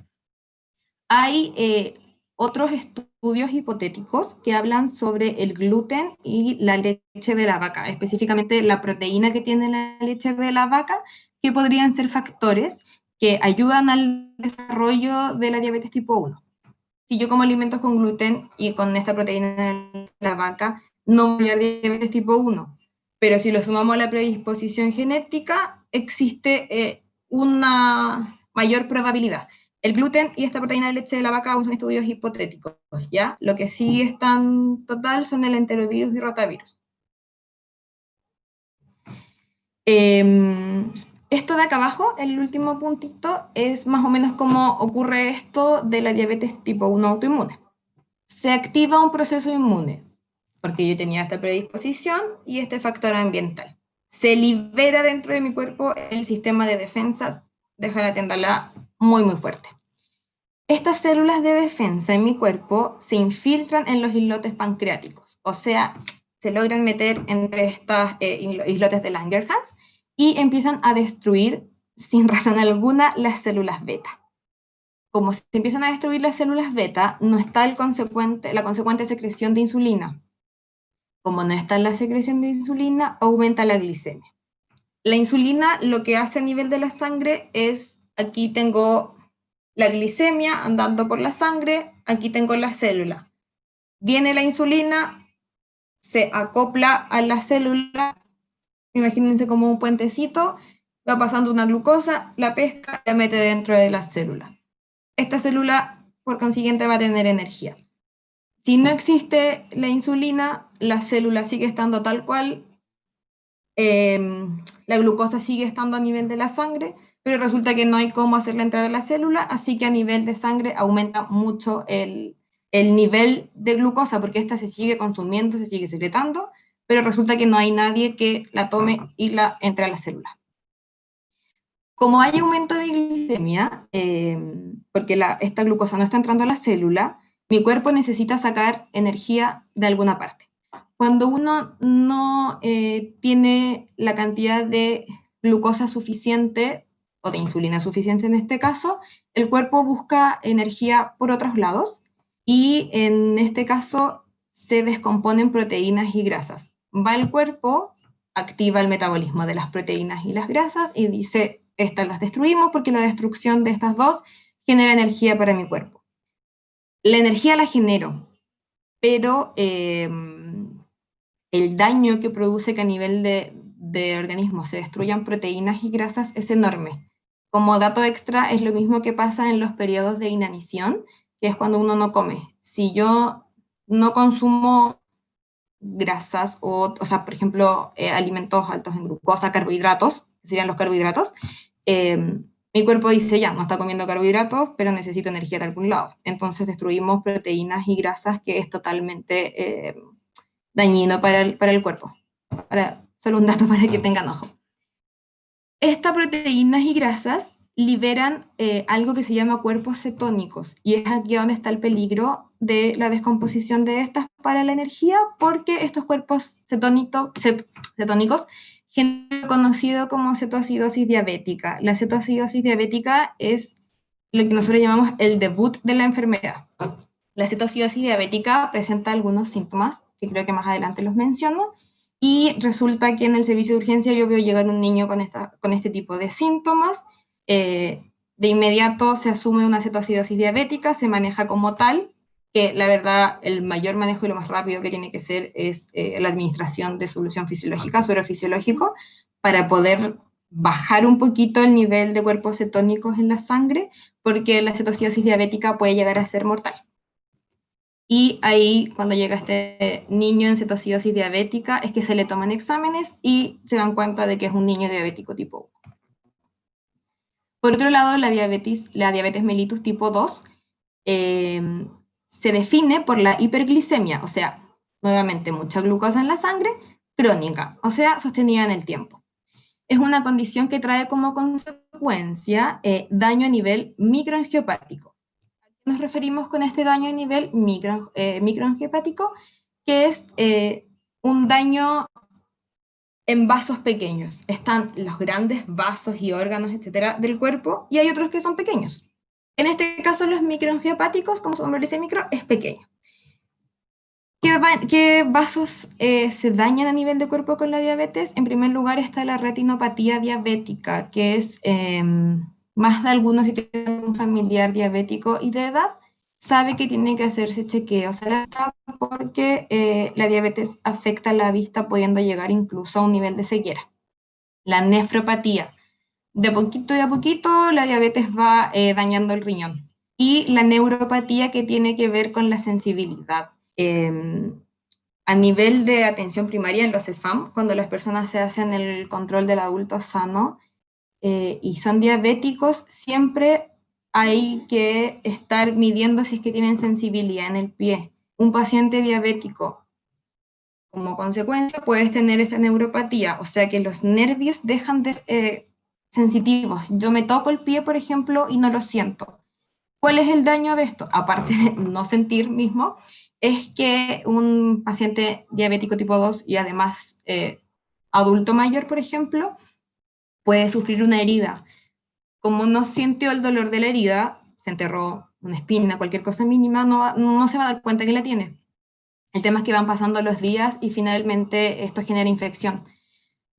Hay otros estudios hipotéticos que hablan sobre el gluten y la leche de la vaca, específicamente la proteína que tiene la leche de la vaca, que podrían ser factores que ayudan al desarrollo de la diabetes tipo 1. Si yo como alimentos con gluten y con esta proteína de la vaca, no voy a diabetes tipo 1, pero si lo sumamos a la predisposición genética, existe una mayor probabilidad. El gluten y esta proteína de leche de la vaca son estudios hipotéticos, ¿ya? Lo que sí están total son el enterovirus y rotavirus. Esto de acá abajo, el último puntito, es más o menos cómo ocurre esto de la diabetes tipo 1 autoinmune. Se activa un proceso inmune, porque yo tenía esta predisposición y este factor ambiental. Se libera dentro de mi cuerpo el sistema de defensas, deja la tendala muy, muy fuerte. Estas células de defensa en mi cuerpo se infiltran en los islotes pancreáticos, o sea, se logran meter entre estos islotes de Langerhans y empiezan a destruir sin razón alguna las células beta. Como se empiezan a destruir las células beta, no está la consecuente secreción de insulina. Como no está la secreción de insulina, aumenta la glicemia. La insulina lo que hace a nivel de la sangre es, aquí tengo la glicemia andando por la sangre, aquí tengo la célula. Viene la insulina, se acopla a la célula, imagínense como un puentecito, va pasando una glucosa, la pesca, la mete dentro de la célula. Esta célula, por consiguiente, va a tener energía. Si no existe la insulina, la célula sigue estando tal cual, la glucosa sigue estando a nivel de la sangre, pero resulta que no hay cómo hacerla entrar a la célula, así que a nivel de sangre aumenta mucho el nivel de glucosa, porque esta se sigue consumiendo, se sigue secretando, pero resulta que no hay nadie que la tome y la entre a la célula. Como hay aumento de glicemia, porque esta glucosa no está entrando a la célula, mi cuerpo necesita sacar energía de alguna parte. Cuando uno no tiene la cantidad de glucosa suficiente, o de insulina suficiente en este caso, el cuerpo busca energía por otros lados, y en este caso se descomponen proteínas y grasas. Va al cuerpo, activa el metabolismo de las proteínas y las grasas, y dice, estas las destruimos porque la destrucción de estas dos genera energía para mi cuerpo. La energía la genero, pero el daño que produce que a nivel de organismo se destruyan proteínas y grasas es enorme. Como dato extra, es lo mismo que pasa en los periodos de inanición, que es cuando uno no come. Si yo no consumo grasas, o sea, por ejemplo, alimentos altos en glucosa, carbohidratos, que serían los carbohidratos, mi cuerpo dice, ya, no está comiendo carbohidratos, pero necesito energía de algún lado. Entonces destruimos proteínas y grasas, que es totalmente dañino para el cuerpo. Solo un dato para que tengan ojo. Estas proteínas y grasas liberan algo que se llama cuerpos cetónicos, y es aquí donde está el peligro de la descomposición de estas para la energía, porque estos cuerpos cetónicos generan lo conocido como cetoacidosis diabética. La cetoacidosis diabética es lo que nosotros llamamos el debut de la enfermedad. La cetoacidosis diabética presenta algunos síntomas, que creo que más adelante los menciono, y resulta que en el servicio de urgencia yo veo llegar un niño con este tipo de síntomas. De inmediato se asume una cetoacidosis diabética, se maneja como tal, que la verdad el mayor manejo y lo más rápido que tiene que ser es la administración de solución fisiológica, suero fisiológico, para poder bajar un poquito el nivel de cuerpos cetónicos en la sangre, porque la cetoacidosis diabética puede llegar a ser mortal. Y ahí, cuando llega este niño en cetoacidosis diabética, es que se le toman exámenes y se dan cuenta de que es un niño diabético tipo 1. Por otro lado, la diabetes mellitus tipo 2 se define por la hiperglicemia, o sea, nuevamente mucha glucosa en la sangre, crónica, o sea, sostenida en el tiempo. Es una condición que trae como consecuencia daño a nivel microangiopático. ¿A qué nos referimos con este daño a nivel microangiopático? Que es un daño en vasos pequeños. Están los grandes vasos y órganos, etcétera, del cuerpo, y hay otros que son pequeños. En este caso, los microangiopáticos, como su nombre dice micro, es pequeño. ¿Qué vasos se dañan a nivel de cuerpo con la diabetes? En primer lugar está la retinopatía diabética, que es más de algunos, si tienen un familiar diabético y de edad, sabe que tiene que hacerse chequeos a la vista porque la diabetes afecta la vista, pudiendo llegar incluso a un nivel de ceguera. La nefropatía. De poquito a poquito la diabetes va dañando el riñón. Y la neuropatía, que tiene que ver con la sensibilidad. A nivel de atención primaria en los SFAM, cuando las personas se hacen el control del adulto sano y son diabéticos, siempre hay que estar midiendo si es que tienen sensibilidad en el pie. Un paciente diabético, como consecuencia, puedes tener esa neuropatía, o sea que los nervios dejan de ser sensitivos. Yo me toco el pie, por ejemplo, y no lo siento. ¿Cuál es el daño de esto? Aparte de no sentir mismo, es que un paciente diabético tipo 2 y además adulto mayor, por ejemplo, puede sufrir una herida. Como no sintió el dolor de la herida, se enterró una espina, cualquier cosa mínima, no se va a dar cuenta que la tiene. El tema es que van pasando los días y finalmente esto genera infección.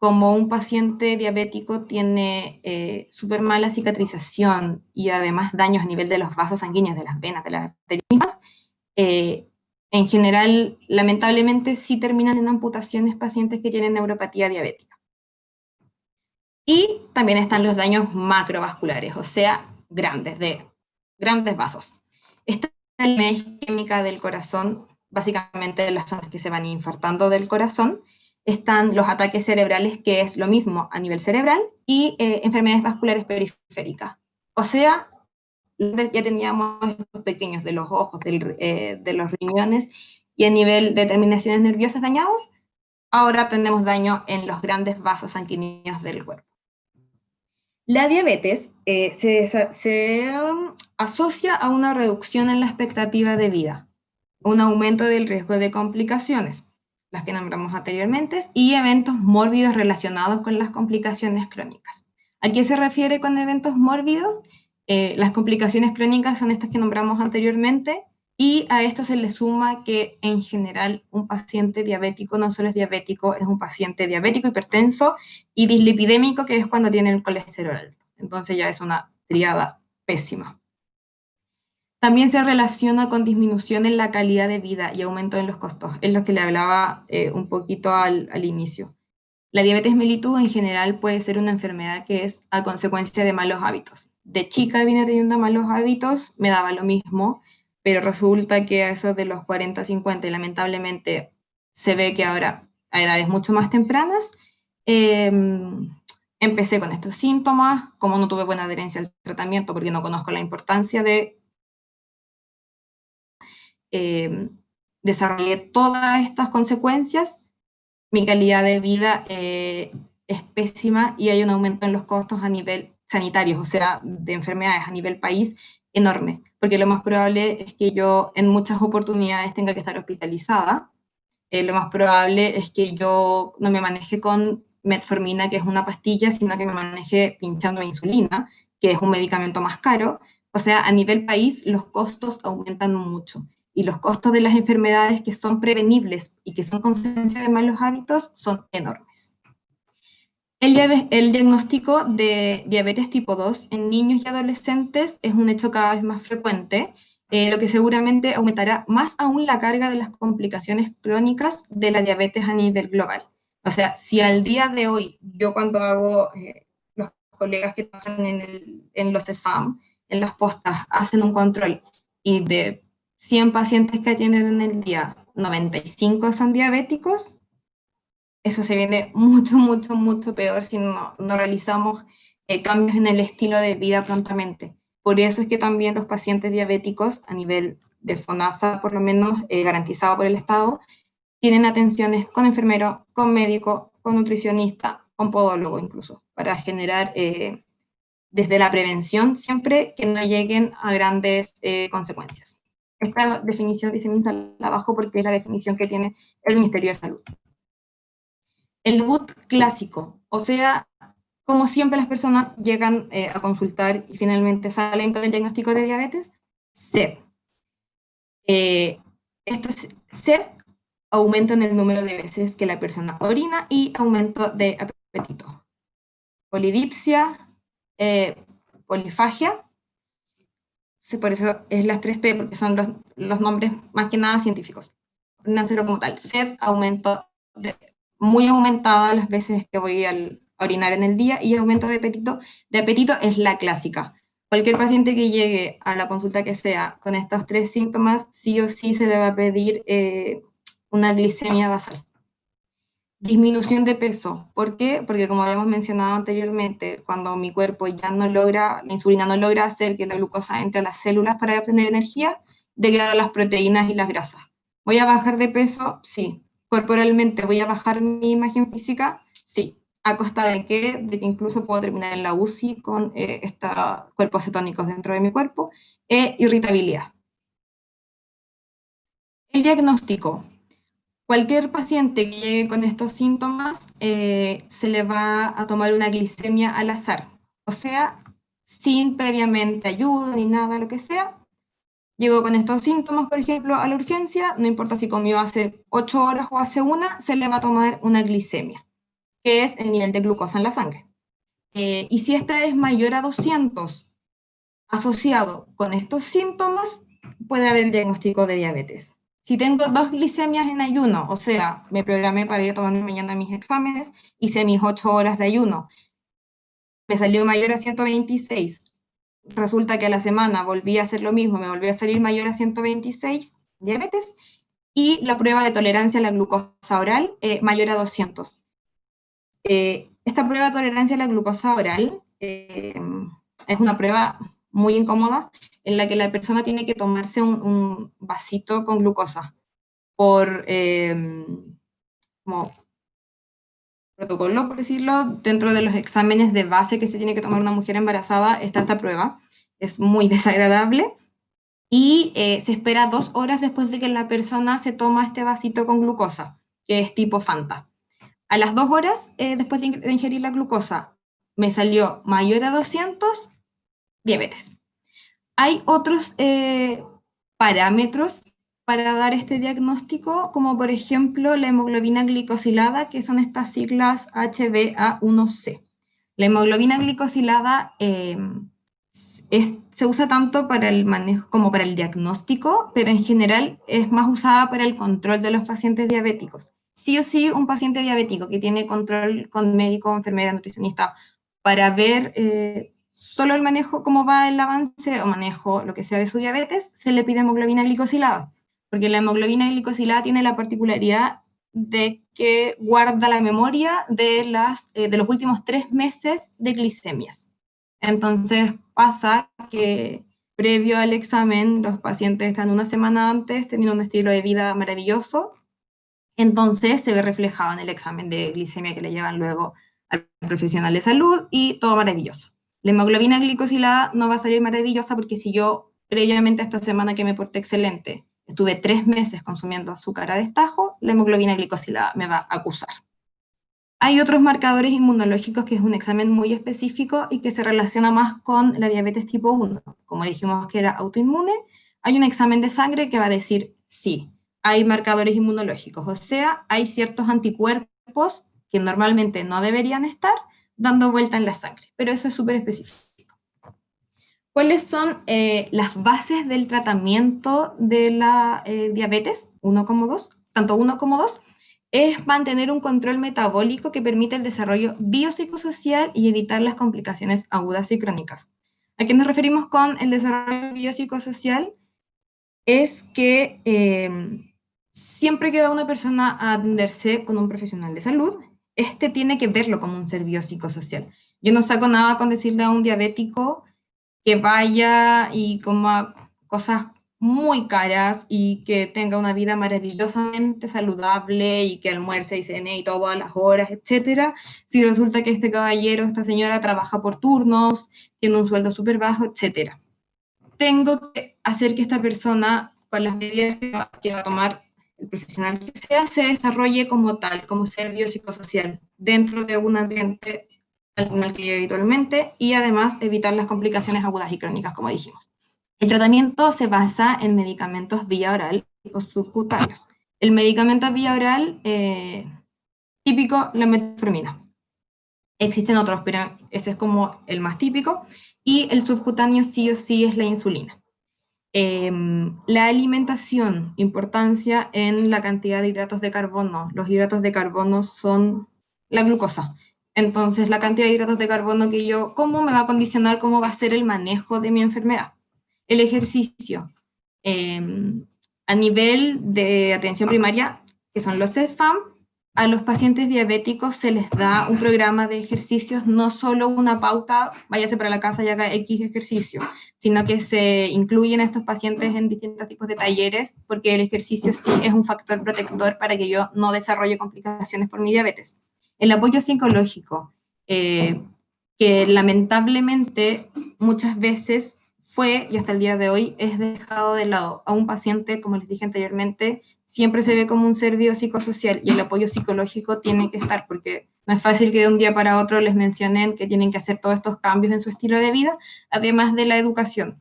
Como un paciente diabético tiene súper mala cicatrización y además daños a nivel de los vasos sanguíneos, de las venas, de las arterias, en general, lamentablemente, sí terminan en amputaciones pacientes que tienen neuropatía diabética. Y también están los daños macrovasculares, o sea, grandes vasos. Esta es la isquémica del corazón, básicamente las zonas que se van infartando del corazón. Están los ataques cerebrales, que es lo mismo a nivel cerebral, y enfermedades vasculares periféricas. O sea, ya teníamos estos pequeños de los ojos, de los riñones, y a nivel de terminaciones nerviosas dañados, ahora tenemos daño en los grandes vasos sanguíneos del cuerpo. La diabetes se asocia a una reducción en la expectativa de vida, un aumento del riesgo de complicaciones, las que nombramos anteriormente, y eventos mórbidos relacionados con las complicaciones crónicas. ¿A qué se refiere con eventos mórbidos? Las complicaciones crónicas son estas que nombramos anteriormente, y a esto se le suma que en general un paciente diabético no solo es diabético, es un paciente diabético, hipertenso y dislipidémico, que es cuando tiene el colesterol alto. Entonces ya es una tríada pésima. También se relaciona con disminución en la calidad de vida y aumento en los costos. Es lo que le hablaba un poquito al inicio. La diabetes mellitus en general puede ser una enfermedad que es a consecuencia de malos hábitos. De chica vine teniendo malos hábitos, me daba lo mismo, pero resulta que a eso de los 40, 50, y lamentablemente se ve que ahora a edades mucho más tempranas, empecé con estos síntomas. Como no tuve buena adherencia al tratamiento porque no conozco la importancia de desarrollé todas estas consecuencias, mi calidad de vida es pésima y hay un aumento en los costos a nivel sanitario, o sea, de enfermedades a nivel país enorme, porque lo más probable es que yo en muchas oportunidades tenga que estar hospitalizada, lo más probable es que yo no me maneje con metformina, que es una pastilla, sino que me maneje pinchando insulina, que es un medicamento más caro. O sea, a nivel país los costos aumentan mucho y los costos de las enfermedades que son prevenibles y que son consecuencia de malos hábitos son enormes. El diagnóstico de diabetes tipo 2 en niños y adolescentes es un hecho cada vez más frecuente, lo que seguramente aumentará más aún la carga de las complicaciones crónicas de la diabetes a nivel global. O sea, si al día de hoy, yo cuando hago, los colegas que trabajan en los SFAM, en las postas, hacen un control y de 100 pacientes que atienden en el día, 95 son diabéticos, eso se viene mucho, mucho, mucho peor si no realizamos cambios en el estilo de vida prontamente. Por eso es que también los pacientes diabéticos, a nivel de FONASA, por lo menos garantizado por el Estado, tienen atenciones con enfermero, con médico, con nutricionista, con podólogo incluso, para generar desde la prevención siempre que no lleguen a grandes consecuencias. Esta definición dice abajo porque es la definición que tiene el Ministerio de Salud. El debut clásico, o sea, como siempre las personas llegan a consultar y finalmente salen con el diagnóstico de diabetes, sed. Sed, aumento en el número de veces que la persona orina y aumento de apetito. Polidipsia, polifagia, por eso es las 3P, porque son los nombres más que nada científicos. Orina como tal, sed, aumento muy aumentado las veces que voy a orinar en el día, y aumento de apetito. De apetito es la clásica. Cualquier paciente que llegue a la consulta que sea con estos 3 síntomas, sí o sí se le va a pedir una glicemia basal. Disminución de peso. ¿Por qué? Porque como habíamos mencionado anteriormente, cuando mi cuerpo ya no logra, la insulina no logra hacer que la glucosa entre a las células para obtener energía, degrada las proteínas y las grasas. ¿Voy a bajar de peso? Sí. ¿Corporalmente voy a bajar mi imagen física? Sí. ¿A costa de qué? De que incluso puedo terminar en la UCI con cuerpos cetónicos dentro de mi cuerpo. Irritabilidad. El diagnóstico. Cualquier paciente que llegue con estos síntomas se le va a tomar una glicemia al azar, o sea, sin previamente ayuda ni nada, lo que sea. Llegó con estos síntomas, por ejemplo, a la urgencia, no importa si comió hace 8 horas o hace una, se le va a tomar una glicemia, que es el nivel de glucosa en la sangre. Y si esta es mayor a 200, asociado con estos síntomas, puede haber el diagnóstico de diabetes. Si tengo 2 glicemias en ayuno, o sea, me programé para ir a tomarme mañana mis exámenes, hice mis 8 horas de ayuno, me salió mayor a 126, resulta que a la semana volví a hacer lo mismo, me volvió a salir mayor a 126, diabetes, y la prueba de tolerancia a la glucosa oral, mayor a 200. Esta prueba de tolerancia a la glucosa oral es una prueba muy incómoda, en la que la persona tiene que tomarse un vasito con glucosa por como protocolo, por decirlo, dentro de los exámenes de base que se tiene que tomar una mujer embarazada, está esta prueba. Es muy desagradable y se espera 2 horas después de que la persona se toma este vasito con glucosa, que es tipo Fanta. A las 2 horas después de ingerir la glucosa, me salió mayor a 200, diabetes. Hay otros parámetros para dar este diagnóstico, como por ejemplo la hemoglobina glicosilada, que son estas siglas HbA1c. La hemoglobina glicosilada se usa tanto para el manejo como para el diagnóstico, pero en general es más usada para el control de los pacientes diabéticos. Sí o sí, un paciente diabético que tiene control con médico, enfermera, nutricionista, para ver solo el manejo, cómo va el avance o manejo, lo que sea de su diabetes, se le pide hemoglobina glicosilada, porque la hemoglobina glicosilada tiene la particularidad de que guarda la memoria de los últimos 3 meses de glicemias. Entonces pasa que previo al examen los pacientes están una semana antes teniendo un estilo de vida maravilloso, entonces se ve reflejado en el examen de glicemia que le llevan luego al profesional de salud y todo maravilloso. La hemoglobina glicosilada no va a salir maravillosa porque si yo previamente a esta semana que me porté excelente estuve 3 meses consumiendo azúcar a destajo, la hemoglobina glicosilada me va a acusar. Hay otros marcadores inmunológicos que es un examen muy específico y que se relaciona más con la diabetes tipo 1. Como dijimos que era autoinmune, hay un examen de sangre que va a decir sí, hay marcadores inmunológicos, o sea, hay ciertos anticuerpos que normalmente no deberían estar dando vuelta en la sangre, pero eso es súper específico. ¿Cuáles son las bases del tratamiento de la diabetes 1 como 2? Tanto 1 como 2 es mantener un control metabólico que permite el desarrollo biopsicosocial y evitar las complicaciones agudas y crónicas. ¿A qué nos referimos con el desarrollo biopsicosocial? Es que siempre que va una persona a atenderse con un profesional de salud, este tiene que verlo como un ser biopsicosocial. Yo no saco nada con decirle a un diabético que vaya y coma cosas muy caras y que tenga una vida maravillosamente saludable y que almuerce y cene y todo a las horas, etcétera, si resulta que este caballero, esta señora trabaja por turnos, tiene un sueldo súper bajo, etcétera. Tengo que hacer que esta persona, con las medidas que va a tomar el profesional que sea, se desarrolle como tal, como ser biopsicosocial, dentro de un ambiente en el que vive habitualmente, y además evitar las complicaciones agudas y crónicas, como dijimos. El tratamiento se basa en medicamentos vía oral o subcutáneos. El medicamento vía oral, típico, la metformina. Existen otros, pero ese es como el más típico. Y el subcutáneo sí o sí es la insulina. La alimentación, importancia en la cantidad de hidratos de carbono. Los hidratos de carbono son la glucosa. Entonces, la cantidad de hidratos de carbono que yo como me va a condicionar cómo va a ser el manejo de mi enfermedad. El ejercicio. A nivel de atención primaria, que son los SFAM, a los pacientes diabéticos se les da un programa de ejercicios, no solo una pauta, váyase para la casa y haga X ejercicio, sino que se incluyen a estos pacientes en distintos tipos de talleres, porque el ejercicio sí es un factor protector para que yo no desarrolle complicaciones por mi diabetes. El apoyo psicológico, que lamentablemente muchas veces fue, y hasta el día de hoy, es dejado de lado. A un paciente, como les dije anteriormente, siempre se ve como un ser biopsicosocial, y el apoyo psicológico tiene que estar, porque no es fácil que de un día para otro les mencionen que tienen que hacer todos estos cambios en su estilo de vida, además de la educación.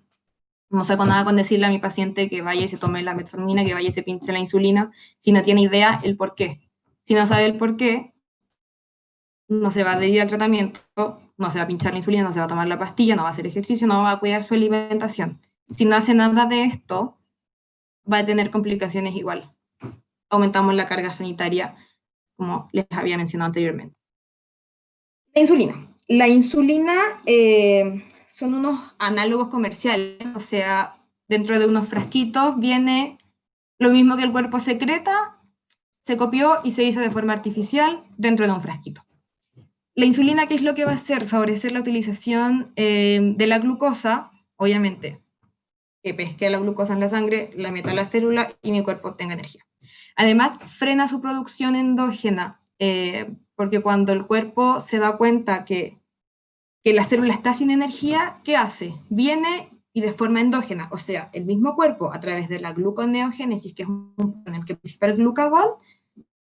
No saco nada con decirle a mi paciente que vaya y se tome la metformina, que vaya y se pinche la insulina, si no tiene idea el por qué. Si no sabe el por qué, no se va a adherir al tratamiento, no se va a pinchar la insulina, no se va a tomar la pastilla, no va a hacer ejercicio, no va a cuidar su alimentación. Si no hace nada de esto, va a tener complicaciones igual. Aumentamos la carga sanitaria, como les había mencionado anteriormente. La insulina. La insulina son unos análogos comerciales, o sea, dentro de unos frasquitos viene lo mismo que el cuerpo secreta, se copió y se hizo de forma artificial dentro de un frasquito. La insulina, ¿qué es lo que va a hacer? Favorecer la utilización de la glucosa, obviamente, que pesque la glucosa en la sangre, la meta a la célula y mi cuerpo tenga energía. Además, frena su producción endógena, porque cuando el cuerpo se da cuenta que la célula está sin energía, ¿qué hace? Viene y de forma endógena, o sea, el mismo cuerpo, a través de la gluconeogénesis, que es un punto en el que participa el glucagón,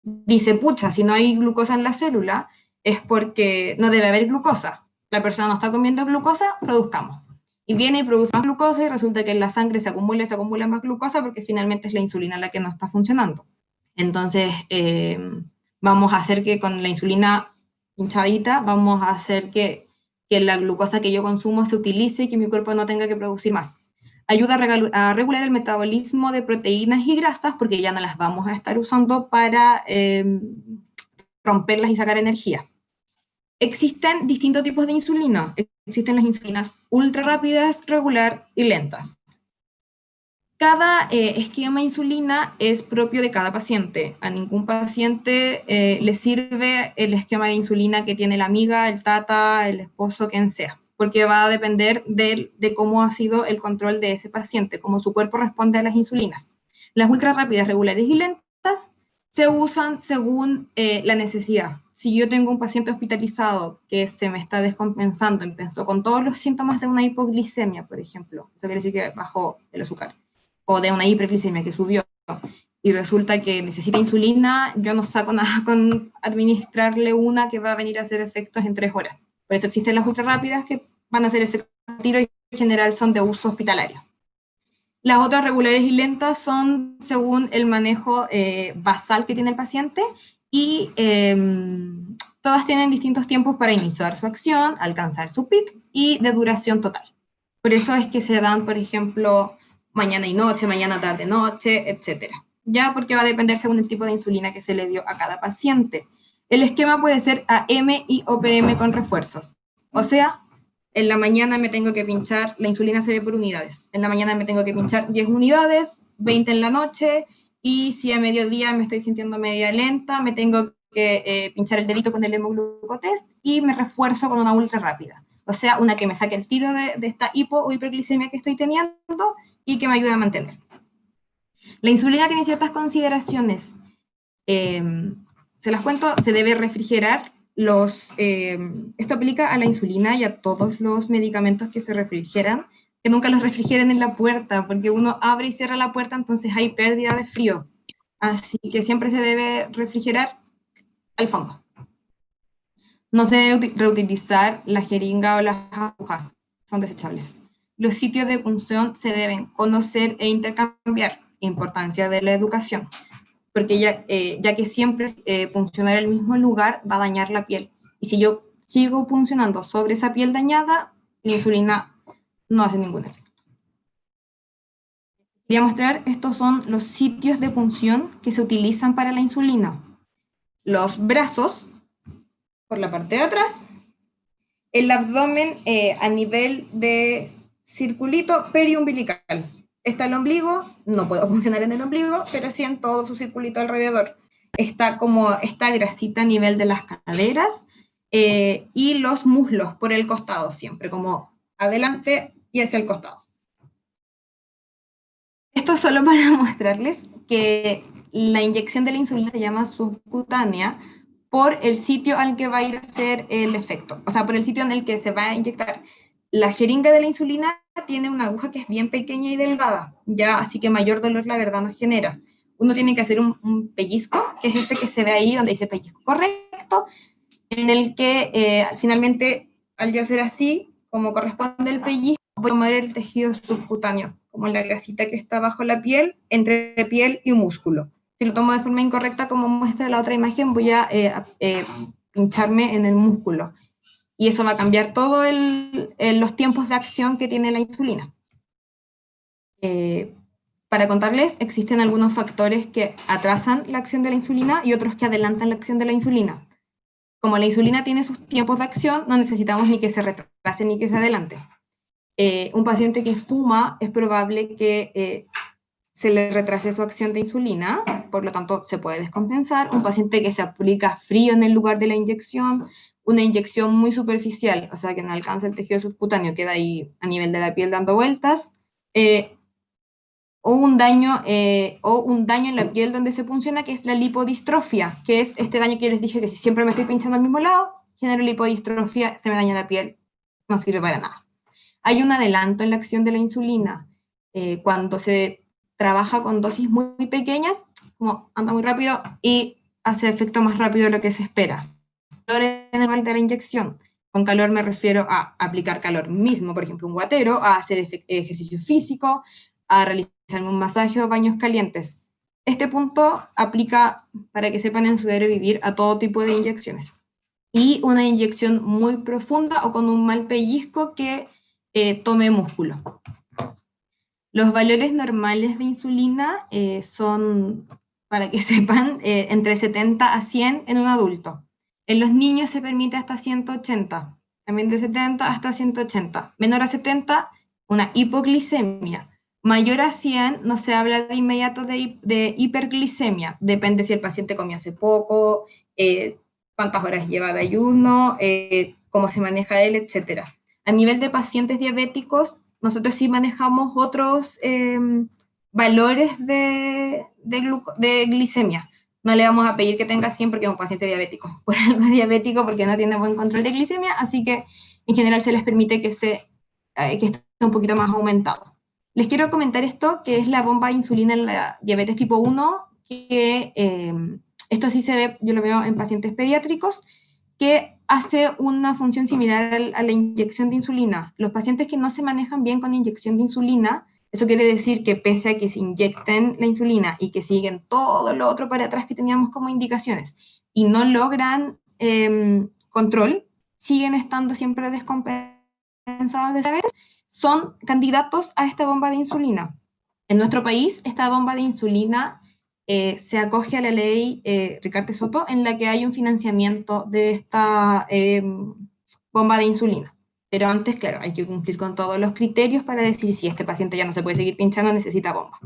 dice, pucha, si no hay glucosa en la célula, es porque no debe haber glucosa. La persona no está comiendo glucosa, produzcamos. Y viene y produce más glucosa y resulta que en la sangre se acumula más glucosa porque finalmente es la insulina la que no está funcionando. Entonces, vamos a hacer que con la insulina hinchadita, vamos a hacer que la glucosa que yo consumo se utilice y que mi cuerpo no tenga que producir más. Ayuda a regular el metabolismo de proteínas y grasas porque ya no las vamos a estar usando para romperlas y sacar energía. Existen distintos tipos de insulina. Existen las insulinas ultra rápidas, regular y lentas. Cada esquema de insulina es propio de cada paciente. A ningún paciente le sirve el esquema de insulina que tiene la amiga, el tata, el esposo, quien sea, porque va a depender de cómo ha sido el control de ese paciente, cómo su cuerpo responde a las insulinas. Las ultra rápidas, regulares y lentas se usan según la necesidad. Si yo tengo un paciente hospitalizado que se me está descompensando, empezó con todos los síntomas de una hipoglicemia, por ejemplo, eso quiere decir que bajó el azúcar, o de una hiperglicemia que subió, y resulta que necesita insulina, yo no saco nada con administrarle una que va a venir a hacer efectos en 3 horas. Por eso existen las ultra rápidas que van a hacer efectos al tiro y en general son de uso hospitalario. Las otras regulares y lentas son según el manejo basal que tiene el paciente y todas tienen distintos tiempos para iniciar su acción, alcanzar su pic y de duración total. Por eso es que se dan, por ejemplo, mañana y noche, mañana, tarde, noche, etc. Ya porque va a depender según el tipo de insulina que se le dio a cada paciente. El esquema puede ser AM y OPM con refuerzos. O sea, en la mañana me tengo que pinchar, la insulina se ve por unidades. En la mañana me tengo que pinchar 10 unidades, 20 en la noche, y si a mediodía me estoy sintiendo media lenta, me tengo que pinchar el dedito con el hemoglucotest y me refuerzo con una ultra rápida. O sea, una que me saque el tiro de esta hipo o hiperglicemia que estoy teniendo y que me ayude a mantener. La insulina tiene ciertas consideraciones. Se las cuento, se debe refrigerar esto aplica a la insulina y a todos los medicamentos que se refrigeran, que nunca los refrigeren en la puerta, porque uno abre y cierra la puerta, entonces hay pérdida de frío. Así que siempre se debe refrigerar al fondo. No se debe reutilizar la jeringa o las agujas, son desechables. Los sitios de punción se deben conocer e intercambiar, importancia de la educación, porque ya que siempre puncionar el mismo lugar va a dañar la piel. Y si yo sigo puncionando sobre esa piel dañada, la insulina no hace ningún efecto. Quería mostrar, estos son los sitios de punción que se utilizan para la insulina. Los brazos, por la parte de atrás, el abdomen a nivel de circulito periumbilical. Está el ombligo, no puedo funcionar en el ombligo, pero sí en todo su circulito alrededor. Está como esta grasita a nivel de las caderas y los muslos por el costado siempre, como adelante y hacia el costado. Esto es solo para mostrarles que la inyección de la insulina se llama subcutánea por el sitio al que va a ir a hacer el efecto, o sea, por el sitio en el que se va a inyectar. La jeringa de la insulina tiene una aguja que es bien pequeña y delgada, ya, así que mayor dolor la verdad no genera. Uno tiene que hacer un pellizco, que es ese que se ve ahí donde dice pellizco correcto, en el que finalmente, al yo hacer así, como corresponde el pellizco, voy a tomar el tejido subcutáneo, como la grasita que está bajo la piel, entre piel y músculo. Si lo tomo de forma incorrecta, como muestra la otra imagen, voy a pincharme en el músculo. Y eso va a cambiar todos los tiempos de acción que tiene la insulina. Para contarles, existen algunos factores que atrasan la acción de la insulina y otros que adelantan la acción de la insulina. Como la insulina tiene sus tiempos de acción, no necesitamos ni que se retrase ni que se adelante. Un paciente que fuma es probable que se le retrase su acción de insulina, por lo tanto se puede descompensar. Un paciente que se aplica frío en el lugar de la inyección, una inyección muy superficial, o sea que no alcanza el tejido subcutáneo, queda ahí a nivel de la piel dando vueltas, o un daño en la piel donde se punciona, que es la lipodistrofia, que es este daño que les dije que si siempre me estoy pinchando al mismo lado, genero lipodistrofia, se me daña la piel, no sirve para nada. Hay un adelanto en la acción de la insulina. Cuando se trabaja con dosis muy pequeñas, como anda muy rápido y hace efecto más rápido de lo que se espera. Calor en el lugar de la inyección. Con calor me refiero a aplicar calor mismo, por ejemplo, un guatero, a hacer ejercicio físico, a realizar un masaje o baños calientes. Este punto aplica, para que sepan en su diario vivir, a todo tipo de inyecciones. Y una inyección muy profunda o con un mal pellizco que tome músculo. Los valores normales de insulina son, para que sepan, entre 70 a 100 en un adulto. En los niños se permite hasta 180, también de 70 hasta 180. Menor a 70, una hipoglicemia. Mayor a 100, no se habla de inmediato de hiperglicemia. Depende si el paciente comió hace poco, cuántas horas lleva de ayuno, cómo se maneja él, etc. A nivel de pacientes diabéticos, nosotros sí manejamos otros valores de glicemia. No le vamos a pedir que tenga 100 porque es un paciente diabético. Por algo diabético, porque no tiene buen control de glicemia, así que en general se les permite que esté un poquito más aumentado. Les quiero comentar esto, que es la bomba de insulina en la diabetes tipo 1, que esto sí se ve, yo lo veo en pacientes pediátricos, que hace una función similar a la inyección de insulina. Los pacientes que no se manejan bien con inyección de insulina, eso quiere decir que pese a que se inyecten la insulina y que siguen todo lo otro para atrás que teníamos como indicaciones y no logran control, siguen estando siempre descompensados de diabetes, son candidatos a esta bomba de insulina. En nuestro país, esta bomba de insulina se acoge a la ley Ricarte Soto, en la que hay un financiamiento de esta bomba de insulina. Pero antes, claro, hay que cumplir con todos los criterios para decir si este paciente ya no se puede seguir pinchando, necesita bomba.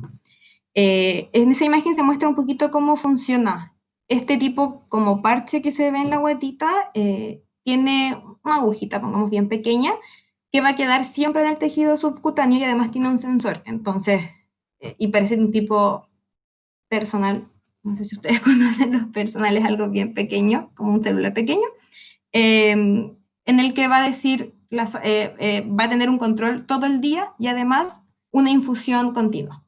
En esa imagen se muestra un poquito cómo funciona este tipo como parche que se ve en la guatita tiene una agujita, pongamos bien pequeña, que va a quedar siempre en el tejido subcutáneo y además tiene un sensor. Entonces, y parece un tipo personal, no sé si ustedes conocen los personales, algo bien pequeño, como un celular pequeño, en el que va a decir, va a tener un control todo el día y además una infusión continua.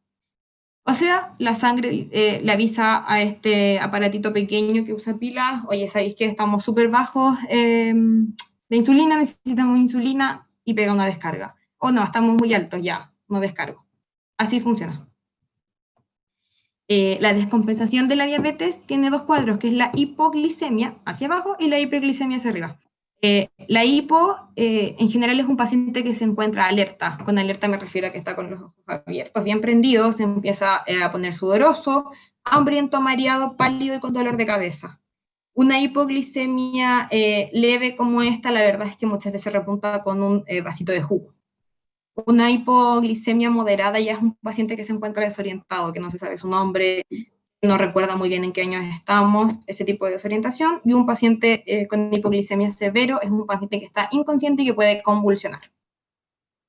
O sea, la sangre le avisa a este aparatito pequeño que usa pilas, oye, ¿sabéis que estamos súper bajos de insulina, necesitamos insulina, y pega una descarga? O no, estamos muy altos, ya, no descargo. Así funciona. La descompensación de la diabetes tiene dos cuadros, que es la hipoglicemia hacia abajo y la hiperglicemia hacia arriba. La hipo, en general, es un paciente que se encuentra alerta. Con alerta me refiero a que está con los ojos abiertos, bien prendidos, se empieza a poner sudoroso, hambriento, mareado, pálido y con dolor de cabeza. Una hipoglicemia leve como esta, la verdad es que muchas veces repunta con un vasito de jugo. Una hipoglicemia moderada ya es un paciente que se encuentra desorientado, que no se sabe su nombre, no recuerda muy bien en qué años estamos, ese tipo de desorientación. Y un paciente con hipoglicemia severo es un paciente que está inconsciente y que puede convulsionar.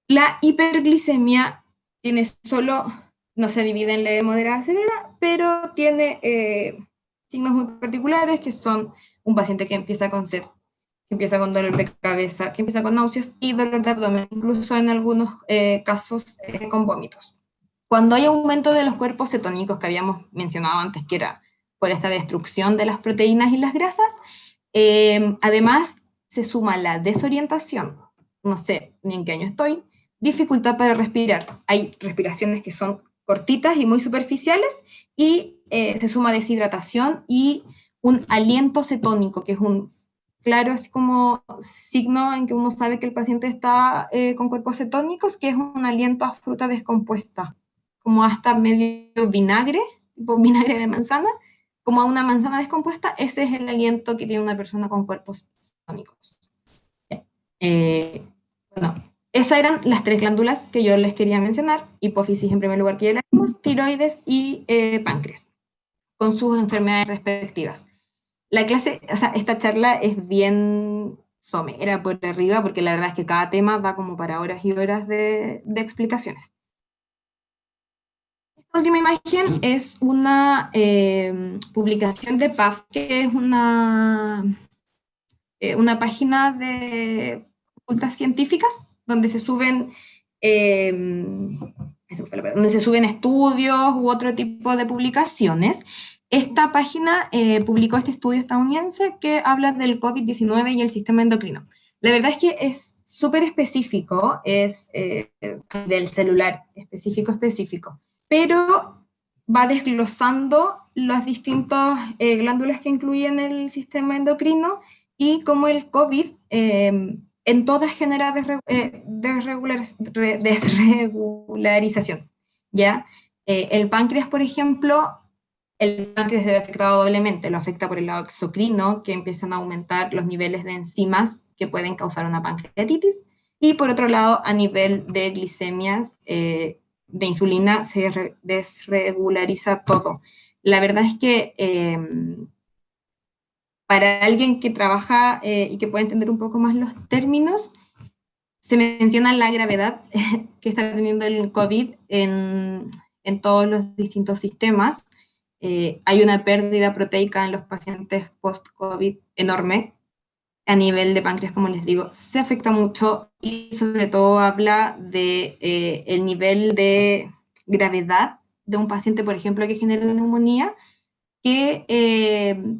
La hiperglicemia tiene solo, no se divide en leve, moderada, severa, pero tiene signos muy particulares, que son un paciente que empieza con sed, que empieza con dolor de cabeza, que empieza con náuseas y dolor de abdomen, incluso en algunos casos con vómitos. Cuando hay aumento de los cuerpos cetónicos que habíamos mencionado antes, que era por esta destrucción de las proteínas y las grasas, además se suma la desorientación, no sé ni en qué año estoy, dificultad para respirar. Hay respiraciones que son cortitas y muy superficiales, y se suma deshidratación y un aliento cetónico, que es un claro, así como signo en que uno sabe que el paciente está con cuerpos cetónicos, que es un aliento a fruta descompuesta, como hasta medio vinagre, tipo vinagre de manzana, como a una manzana descompuesta. Ese es el aliento que tiene una persona con cuerpos cetónicos. Bueno, esas eran las tres glándulas que yo les quería mencionar: hipófisis en primer lugar, que ya la vimos, tiroides y páncreas, con sus enfermedades respectivas. La clase, o sea, esta charla es bien somera por arriba, porque la verdad es que cada tema da como para horas y horas de explicaciones. Esta última imagen es una publicación de PAF, que es una página de consultas científicas donde se suben estudios u otro tipo de publicaciones. Esta página publicó este estudio estadounidense que habla del COVID-19 y el sistema endocrino. La verdad es que es súper específico, es del celular específico, pero va desglosando las distintas glándulas que incluyen el sistema endocrino, y cómo el COVID en todas genera desregularización, ¿ya? El páncreas, por ejemplo, el páncreas se ve afectado doblemente. Lo afecta por el lado exocrino, que empiezan a aumentar los niveles de enzimas que pueden causar una pancreatitis, y por otro lado, a nivel de glicemias, de insulina, se desregulariza todo. La verdad es que para alguien que trabaja y que puede entender un poco más los términos, se menciona la gravedad que está teniendo el COVID en todos los distintos sistemas. Hay una pérdida proteica en los pacientes post-COVID enorme. A nivel de páncreas, como les digo, se afecta mucho, y sobre todo habla de el nivel de gravedad de un paciente, por ejemplo, que genera una neumonía, que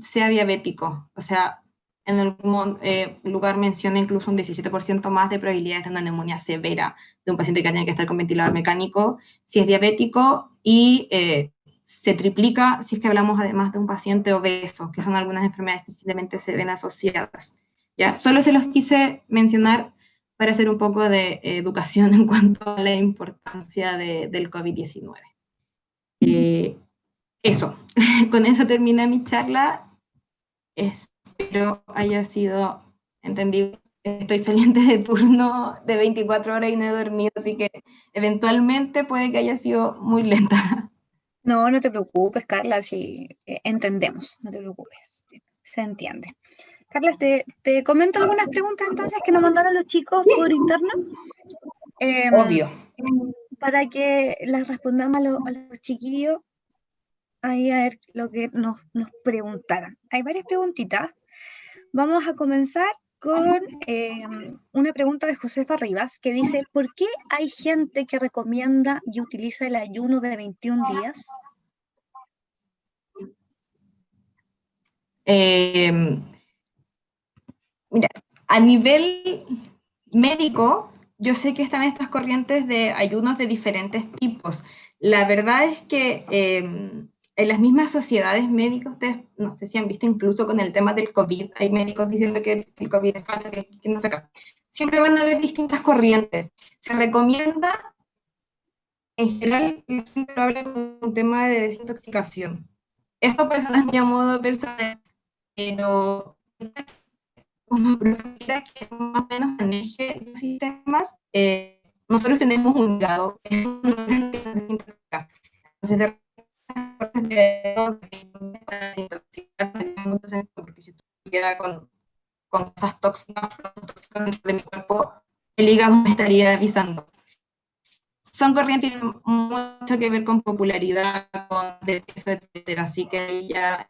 sea diabético. O sea, en algún lugar menciona incluso un 17% más de probabilidades de una neumonía severa de un paciente que tiene que estar con ventilador mecánico si es diabético, y se triplica si es que hablamos además de un paciente obeso, que son algunas enfermedades que simplemente se ven asociadas. ¿Ya? Solo se los quise mencionar para hacer un poco de educación en cuanto a la importancia del COVID-19. Eso, con eso termina mi charla. Espero haya sido entendible. Estoy saliente de turno de 24 horas y no he dormido, así que eventualmente puede que haya sido muy lenta. No, no te preocupes, Carla, si entendemos, no te preocupes, se entiende. Carla, te comento algunas preguntas entonces que nos mandaron los chicos por interno. Obvio. Para que las respondamos a los chiquillos, ahí a ver lo que nos preguntaron. Hay varias preguntitas. Vamos a comenzar con una pregunta de Josefa Rivas, que dice, ¿por qué hay gente que recomienda y utiliza el ayuno de 21 días? Mira, a nivel médico, yo sé que están estas corrientes de ayunos de diferentes tipos. La verdad es que en las mismas sociedades médicas, ustedes no sé si han visto incluso con el tema del COVID, hay médicos diciendo que el COVID es falso, que no se acaba. Siempre van a haber distintas corrientes. Se recomienda, en general, la gente lo habla como un tema de desintoxicación. Esto pues no es mi modo personal, pero una profesora que más o menos maneje los sistemas, nosotros tenemos un hígado, que es un órgano que nos desintoxica. Entonces, de repente, para desintoxicar, no tiene mucho sentido, porque si estuviera con esas tóxicas dentro de mi cuerpo, el hígado me estaría avisando. Son corrientes que tienen mucho que ver con popularidad, con el peso, etcétera. Así que ahí ya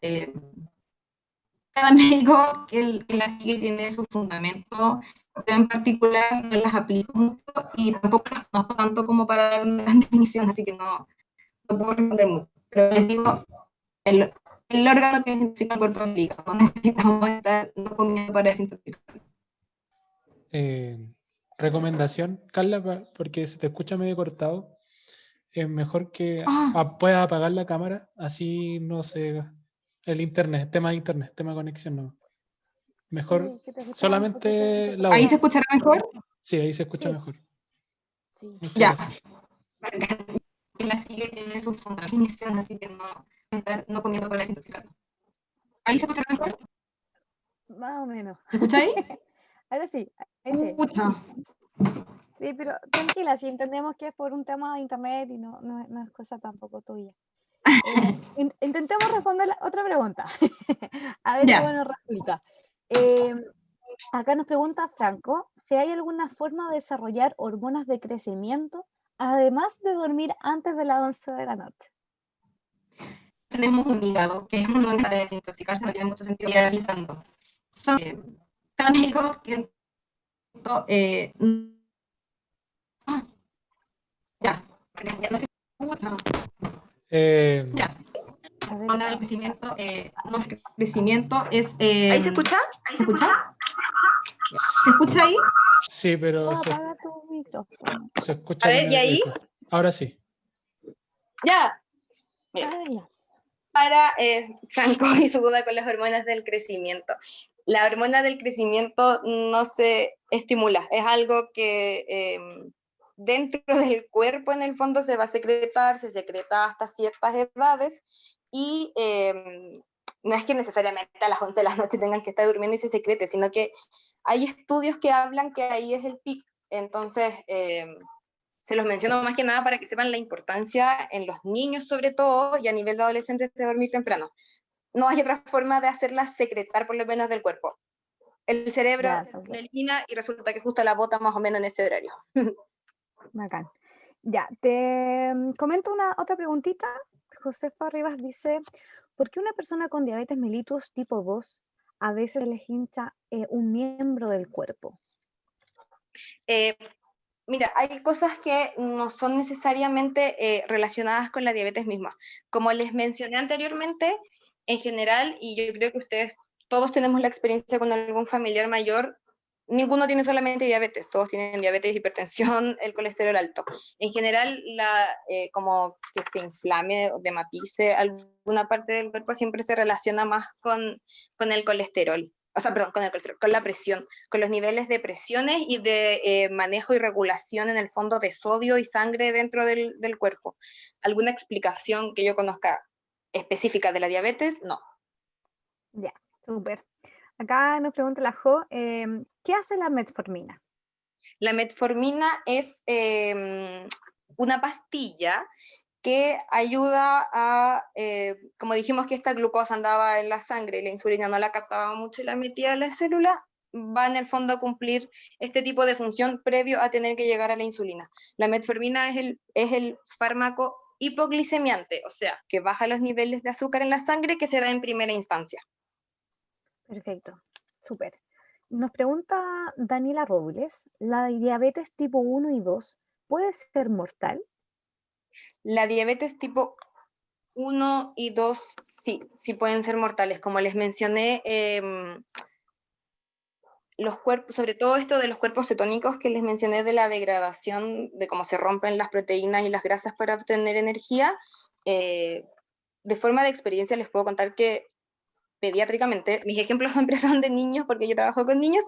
cada médico que la sigue tiene su fundamento. Yo en particular no las aplico mucho y tampoco las conozco tanto como para dar una gran definición, así que no puedo responder mucho. Pero les digo, el órgano que desintoxica el cuerpo es el hígado. Necesitamos estar no comiendo para desintoxicar. Recomendación, Carla, porque se te escucha medio cortado. Es mejor que puedas apagar la cámara, así no se... El internet, tema de internet, tema de conexión, no. Mejor Sí, solamente la ¿Ahí voz. se escuchará mejor? Sí, ahí se escucha Sí. mejor. Sí. Muchas Ya. gracias. La sigue tiene su fundamentación, así que no comiendo para desintoxicar. ¿Ahí se escuchará mejor? Más o menos. ¿Se escucha ahí? Ahora sí, ahí sí. Escucha. Sí, pero tranquila, si entendemos que es por un tema de internet y no es cosa tampoco tuya. Intentemos responder la otra pregunta. A ver Ya. cómo nos resulta. Acá nos pregunta Franco si hay alguna forma de desarrollar hormonas de crecimiento además de dormir antes de las 11 de la noche. Tenemos un hígado, que es un órgano para desintoxicarse, no tiene mucho sentido ir avisando. Cada médico que ya no se escucha. Ya. Hormona del crecimiento, crecimiento es... ¿Ahí se escucha? ¿Se escucha? ¿Se escucha ahí? Sí, pero Apaga tu micrófono. se escucha. A ver, con ¿y el ahí? eco. Ahora sí. Ya. Mira. Ya. Para Franco y su duda con las hormonas del crecimiento. La hormona del crecimiento no se estimula, es algo que dentro del cuerpo en el fondo se va a secretar, se secreta hasta ciertas edades y no es que necesariamente a las 11 de la noche tengan que estar durmiendo y se secrete, sino que hay estudios que hablan que ahí es el pic. Entonces, se los menciono más que nada para que sepan la importancia en los niños sobre todo y a nivel de adolescentes de dormir temprano. No hay otra forma de hacerlas secretar por lo menos del cuerpo. El cerebro la elimina y resulta que justo la bota más o menos en ese horario. Bacán. Ya, te comento otra preguntita. Josefa Rivas dice, ¿por qué una persona con diabetes mellitus tipo 2 a veces les hincha un miembro del cuerpo? Mira, hay cosas que no son necesariamente relacionadas con la diabetes misma. Como les mencioné anteriormente, en general, y yo creo que ustedes todos tenemos la experiencia con algún familiar mayor, ninguno tiene solamente diabetes, todos tienen diabetes, hipertensión, el colesterol alto. En general, como que se inflame o dematice alguna parte del cuerpo siempre se relaciona más con el colesterol. O sea, perdón, con la presión, con los niveles de presiones y de manejo y regulación en el fondo de sodio y sangre dentro del cuerpo. ¿Alguna explicación que yo conozca específica de la diabetes? No. Ya, súper. Acá nos pregunta la Jo, ¿qué hace la metformina? La metformina es una pastilla que ayuda a, como dijimos que esta glucosa andaba en la sangre y la insulina no la captaba mucho y la metía a la célula, va en el fondo a cumplir este tipo de función previo a tener que llegar a la insulina. La metformina es el fármaco hipoglicemiante, o sea, que baja los niveles de azúcar en la sangre que se da en primera instancia. Perfecto, súper. Nos pregunta Daniela Robles, ¿la diabetes tipo 1 y 2 puede ser mortal? La diabetes tipo 1 y 2 sí pueden ser mortales. Como les mencioné, los cuerpos, sobre todo esto de los cuerpos cetónicos que les mencioné de la degradación, de cómo se rompen las proteínas y las grasas para obtener energía, de forma de experiencia les puedo contar que pediátricamente, mis ejemplos siempre son de niños porque yo trabajo con niños,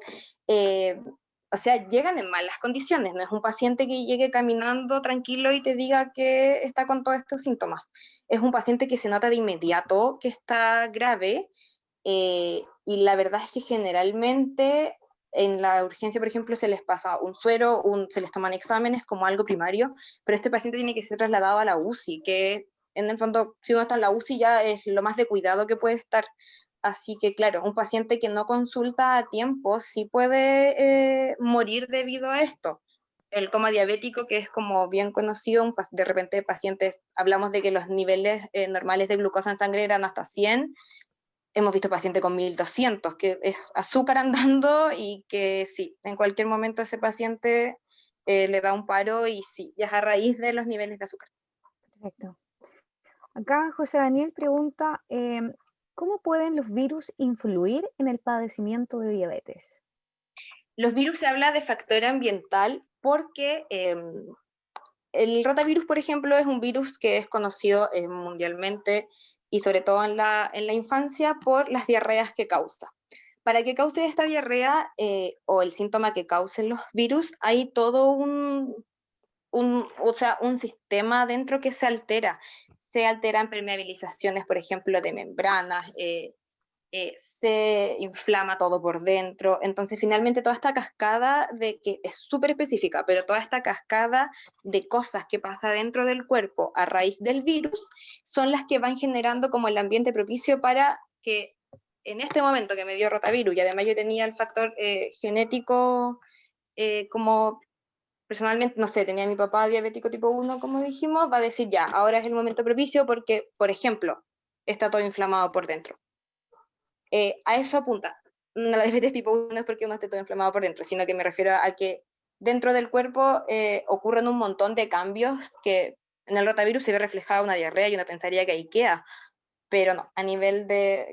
o sea, llegan en malas condiciones, no es un paciente que llegue caminando tranquilo y te diga que está con todos estos síntomas, es un paciente que se nota de inmediato que está grave, y la verdad es que generalmente en la urgencia, por ejemplo, se les pasa un suero, se les toman exámenes como algo primario, pero este paciente tiene que ser trasladado a la UCI, que en el fondo, si uno está en la UCI ya es lo más de cuidado que puede estar. Así que, claro, un paciente que no consulta a tiempo sí puede morir debido a esto. El coma diabético, que es como bien conocido, de repente pacientes, hablamos de que los niveles normales de glucosa en sangre eran hasta 100, hemos visto pacientes con 1200, que es azúcar andando y que sí, en cualquier momento ese paciente le da un paro y sí, ya es a raíz de los niveles de azúcar. Perfecto. Acá José Daniel pregunta, ¿cómo pueden los virus influir en el padecimiento de diabetes? Los virus se habla de factor ambiental porque el rotavirus, por ejemplo, es un virus que es conocido mundialmente y sobre todo en la infancia por las diarreas que causa. Para que cause esta diarrea o el síntoma que causen los virus, hay todo o sea, un sistema dentro que se altera. Se alteran permeabilizaciones, por ejemplo, de membranas, se inflama todo por dentro. Entonces, finalmente, toda esta cascada que es súper específica, pero toda esta cascada de cosas que pasa dentro del cuerpo a raíz del virus son las que van generando como el ambiente propicio para que en este momento que me dio rotavirus, y además yo tenía el factor genético como personalmente, no sé, tenía a mi papá diabético tipo 1, como dijimos, va a decir ya, ahora es el momento propicio porque, por ejemplo, está todo inflamado por dentro. A eso apunta. No, la diabetes tipo 1 es porque uno esté todo inflamado por dentro, sino que me refiero a que dentro del cuerpo ocurren un montón de cambios que en el rotavirus se ve reflejada una diarrea y uno pensaría que IKEA, pero no, a nivel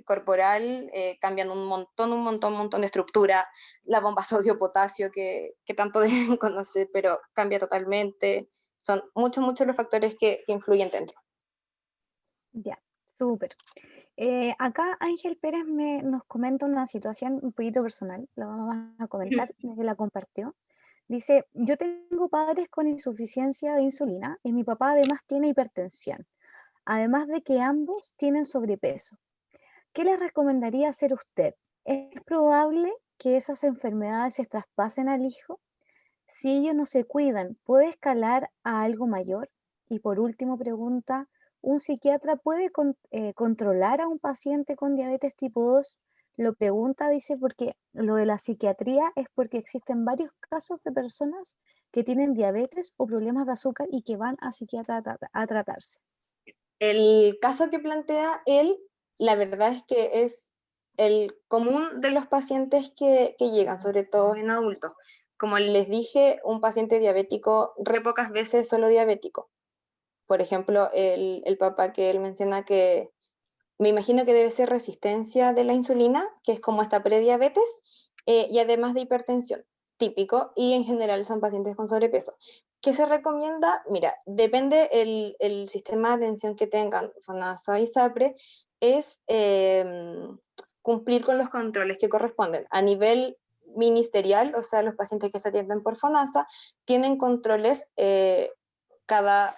corporal cambian un montón de estructura, la bomba sodio-potasio que tanto deben conocer, pero cambia totalmente, son muchos los factores que influyen dentro. Ya, súper. Acá Ángel Pérez nos comenta una situación un poquito personal, la vamos a comentar, que la compartió. Dice, yo tengo padres con insuficiencia de insulina y mi papá además tiene hipertensión, además de que ambos tienen sobrepeso. ¿Qué les recomendaría hacer usted? ¿Es probable que esas enfermedades se traspasen al hijo? Si ellos no se cuidan, ¿puede escalar a algo mayor? Y por último pregunta, ¿un psiquiatra puede controlar a un paciente con diabetes tipo 2? Lo pregunta, dice, porque lo de la psiquiatría es porque existen varios casos de personas que tienen diabetes o problemas de azúcar y que van a psiquiatra a tratarse. El caso que plantea él, la verdad es que es el común de los pacientes que llegan, sobre todo en adultos. Como les dije, un paciente diabético re pocas veces es solo diabético. Por ejemplo, el papá que él menciona que me imagino que debe ser resistencia de la insulina, que es como esta prediabetes, y además de hipertensión, típico, y en general son pacientes con sobrepeso. ¿Qué se recomienda? Mira, depende el sistema de atención que tengan, FONASA y SAPRE, es cumplir con los controles que corresponden. A nivel ministerial, o sea, los pacientes que se atienden por FONASA, tienen controles cada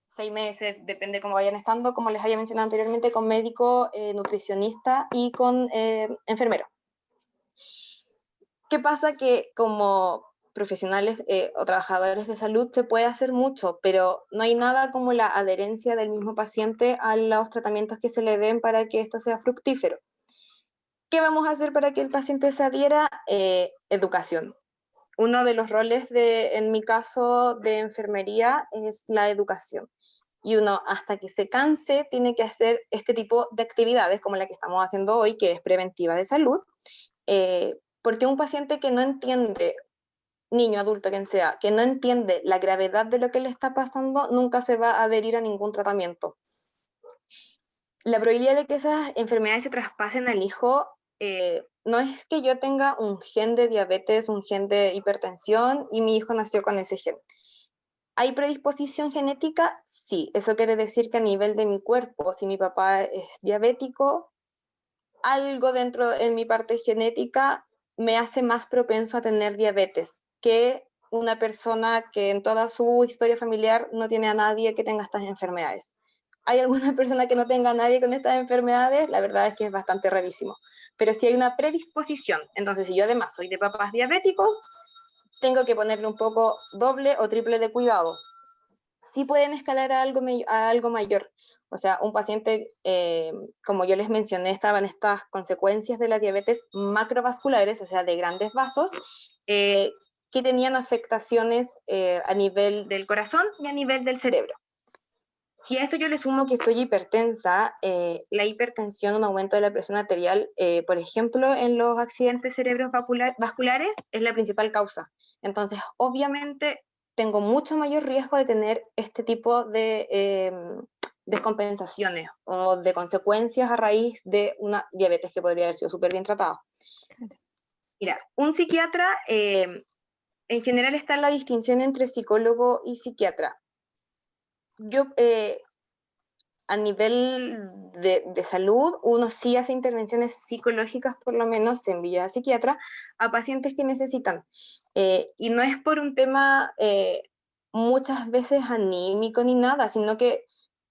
6 meses, depende cómo vayan estando, como les había mencionado anteriormente, con médico, nutricionista y con enfermero. ¿Qué pasa? Que como profesionales o trabajadores de salud se puede hacer mucho, pero no hay nada como la adherencia del mismo paciente a los tratamientos que se le den para que esto sea fructífero. ¿Qué vamos a hacer para que el paciente se adhiera? Educación. Uno de los roles en mi caso de enfermería es la educación. Y uno, hasta que se canse, tiene que hacer este tipo de actividades como la que estamos haciendo hoy, que es preventiva de salud, porque un paciente que no entiende, niño, adulto, quien sea, que no entiende la gravedad de lo que le está pasando, nunca se va a adherir a ningún tratamiento. La probabilidad de que esas enfermedades se traspasen al hijo, no es que yo tenga un gen de diabetes, un gen de hipertensión y mi hijo nació con ese gen. ¿Hay predisposición genética? Sí. Eso quiere decir que a nivel de mi cuerpo, si mi papá es diabético, algo dentro de mi parte genética me hace más propenso a tener diabetes que una persona que en toda su historia familiar no tiene a nadie que tenga estas enfermedades. ¿Hay alguna persona que no tenga a nadie con estas enfermedades? La verdad es que es bastante rarísimo. Pero si hay una predisposición, entonces si yo además soy de papás diabéticos, tengo que ponerle un poco doble o triple de cuidado. Sí pueden escalar a algo mayor. O sea, un paciente, como yo les mencioné, estaba en estas consecuencias de la diabetes macrovasculares, o sea, de grandes vasos, que tenían afectaciones a nivel del corazón y a nivel del cerebro. Si a esto yo le sumo que soy hipertensa, la hipertensión, un aumento de la presión arterial, por ejemplo, en los accidentes cerebrovasculares, es la principal causa. Entonces, obviamente, tengo mucho mayor riesgo de tener este tipo de descompensaciones o de consecuencias a raíz de una diabetes que podría haber sido súper bien tratada. Claro. Mira, un psiquiatra, en general está la distinción entre psicólogo y psiquiatra. Yo, a nivel de salud, uno sí hace intervenciones psicológicas, por lo menos se envía a psiquiatra, a pacientes que necesitan. Y no es por un tema muchas veces anímico ni nada, sino que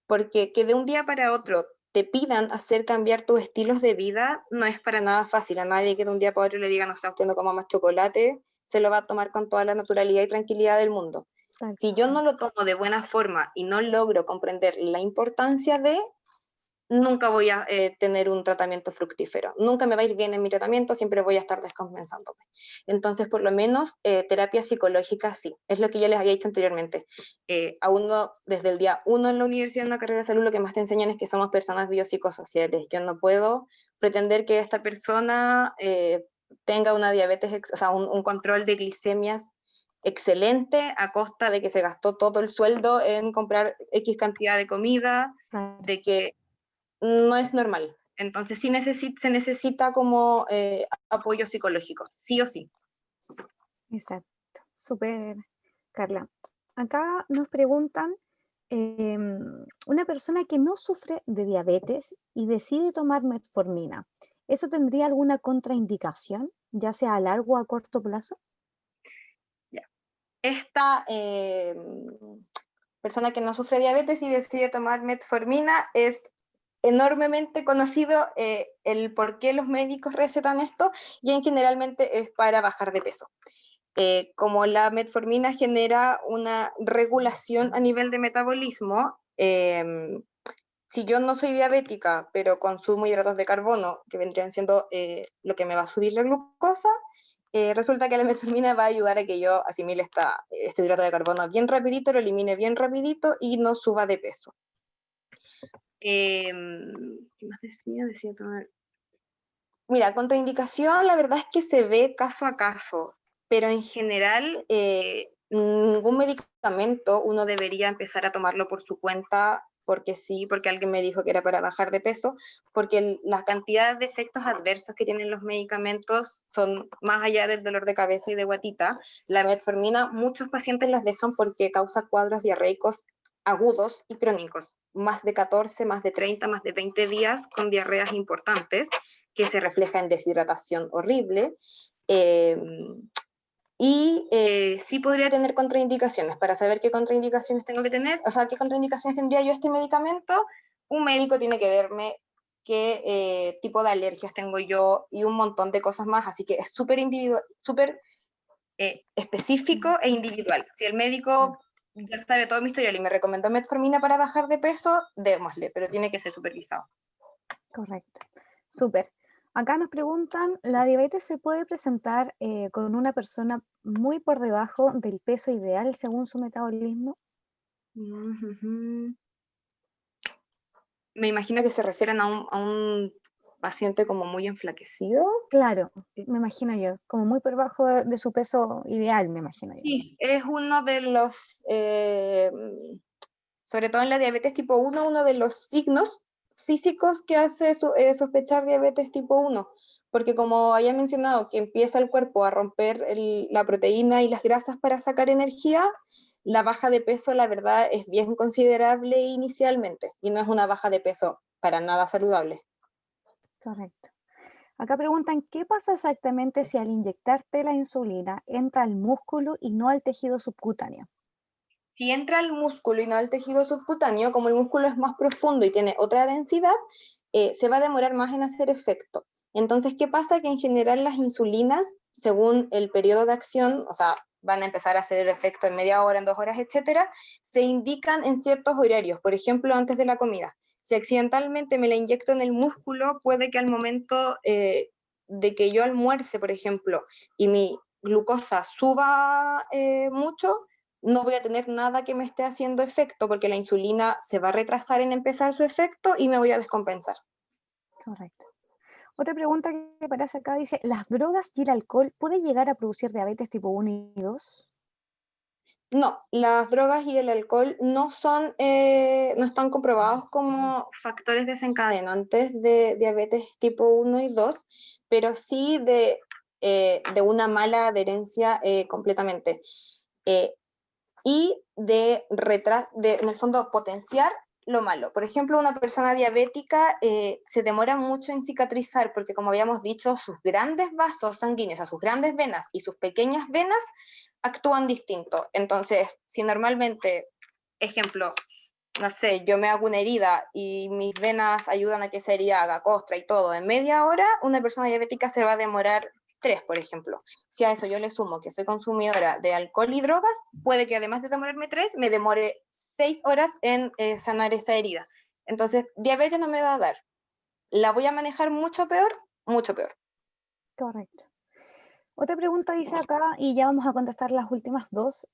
porque que de un día para otro te pidan hacer cambiar tus estilos de vida, no es para nada fácil. A nadie que de un día para otro le diga, no está usted no coma más chocolate, se lo va a tomar con toda la naturalidad y tranquilidad del mundo. Si yo no lo tomo de buena forma y no logro comprender la importancia de, nunca voy a tener un tratamiento fructífero. Nunca me va a ir bien en mi tratamiento, siempre voy a estar descompensándome. Entonces, por lo menos, terapia psicológica sí. Es lo que yo les había dicho anteriormente. A uno, desde el día 1 en la universidad, en la carrera de salud, lo que más te enseñan es que somos personas biopsicosociales. Yo no puedo pretender que esta persona tenga una diabetes, o sea, un control de glicemias excelente a costa de que se gastó todo el sueldo en comprar X cantidad de comida, de que no es normal. Entonces sí se necesita como apoyo psicológico, sí o sí. Exacto. Súper, Carla. Acá nos preguntan, una persona que no sufre de diabetes y decide tomar metformina, ¿eso tendría alguna contraindicación, ya sea a largo o a corto plazo? Esta persona que no sufre diabetes y decide tomar metformina es enormemente conocido el por qué los médicos recetan esto, y generalmente es para bajar de peso. Como la metformina genera una regulación a nivel de metabolismo, si yo no soy diabética, pero consumo hidratos de carbono, que vendrían siendo lo que me va a subir la glucosa, resulta que la metformina va a ayudar a que yo asimile este hidrato de carbono bien rapidito, lo elimine bien rapidito y no suba de peso. ¿Qué más decía? Decía tomar... Mira, contraindicación, la verdad es que se ve caso a caso, pero en general ningún medicamento uno debería empezar a tomarlo por su cuenta porque sí, porque alguien me dijo que era para bajar de peso, porque la cantidad de efectos adversos que tienen los medicamentos son más allá del dolor de cabeza y de guatita. La metformina, muchos pacientes las dejan porque causa cuadros diarreicos agudos y crónicos, más de 14, más de 30, más de 20 días con diarreas importantes, que se refleja en deshidratación horrible, y sí podría tener contraindicaciones. Para saber qué contraindicaciones tengo que tener, o sea, qué contraindicaciones tendría yo este medicamento, un médico tiene que verme qué tipo de alergias tengo yo y un montón de cosas más, así que es súper individual, súper específico e individual. Si el médico ya sabe todo mi historial y me recomendó metformina para bajar de peso, démosle, pero tiene que ser supervisado. Correcto. Súper. Acá nos preguntan, ¿la diabetes se puede presentar con una persona muy por debajo del peso ideal según su metabolismo? Me imagino que se refieren a un paciente como muy enflaquecido. Claro, me imagino yo, como muy por debajo de su peso ideal, me imagino yo. Sí, es uno de los, sobre todo en la diabetes tipo 1, uno de los signos físicos que hace sospechar diabetes tipo 1, porque como había mencionado, que empieza el cuerpo a romper la proteína y las grasas para sacar energía, la baja de peso, la verdad, es bien considerable inicialmente, y no es una baja de peso para nada saludable. Correcto. Acá preguntan, ¿qué pasa exactamente si al inyectarte la insulina entra al músculo y no al tejido subcutáneo? Si entra al músculo y no al tejido subcutáneo, como el músculo es más profundo y tiene otra densidad, se va a demorar más en hacer efecto. Entonces, ¿qué pasa? Que en general las insulinas, según el periodo de acción, o sea, van a empezar a hacer efecto en media hora, en 2 horas, etcétera, se indican en ciertos horarios, por ejemplo, antes de la comida. Si accidentalmente me la inyecto en el músculo, puede que al momento de que yo almuerce, por ejemplo, y mi glucosa suba mucho, no voy a tener nada que me esté haciendo efecto porque la insulina se va a retrasar en empezar su efecto y me voy a descompensar. Correcto. Otra pregunta que aparece acá dice, ¿las drogas y el alcohol pueden llegar a producir diabetes tipo 1 y 2? No, las drogas y el alcohol no están comprobados como factores desencadenantes de diabetes tipo 1 y 2, pero sí de una mala adherencia completamente. Y en el fondo, potenciar lo malo. Por ejemplo, una persona diabética se demora mucho en cicatrizar porque, como habíamos dicho, sus grandes vasos sanguíneos, a sus grandes venas y sus pequeñas venas actúan distinto. Entonces, si normalmente, ejemplo, no sé, yo me hago una herida y mis venas ayudan a que esa herida haga costra y todo en media hora, una persona diabética se va a demorar 3, por ejemplo. Si a eso yo le sumo que soy consumidora de alcohol y drogas, puede que además de demorarme 3, me demore 6 horas en sanar esa herida. Entonces, diabetes no me va a dar. ¿La voy a manejar mucho peor? Mucho peor. Correcto. Otra pregunta dice acá, y ya vamos a contestar las últimas dos.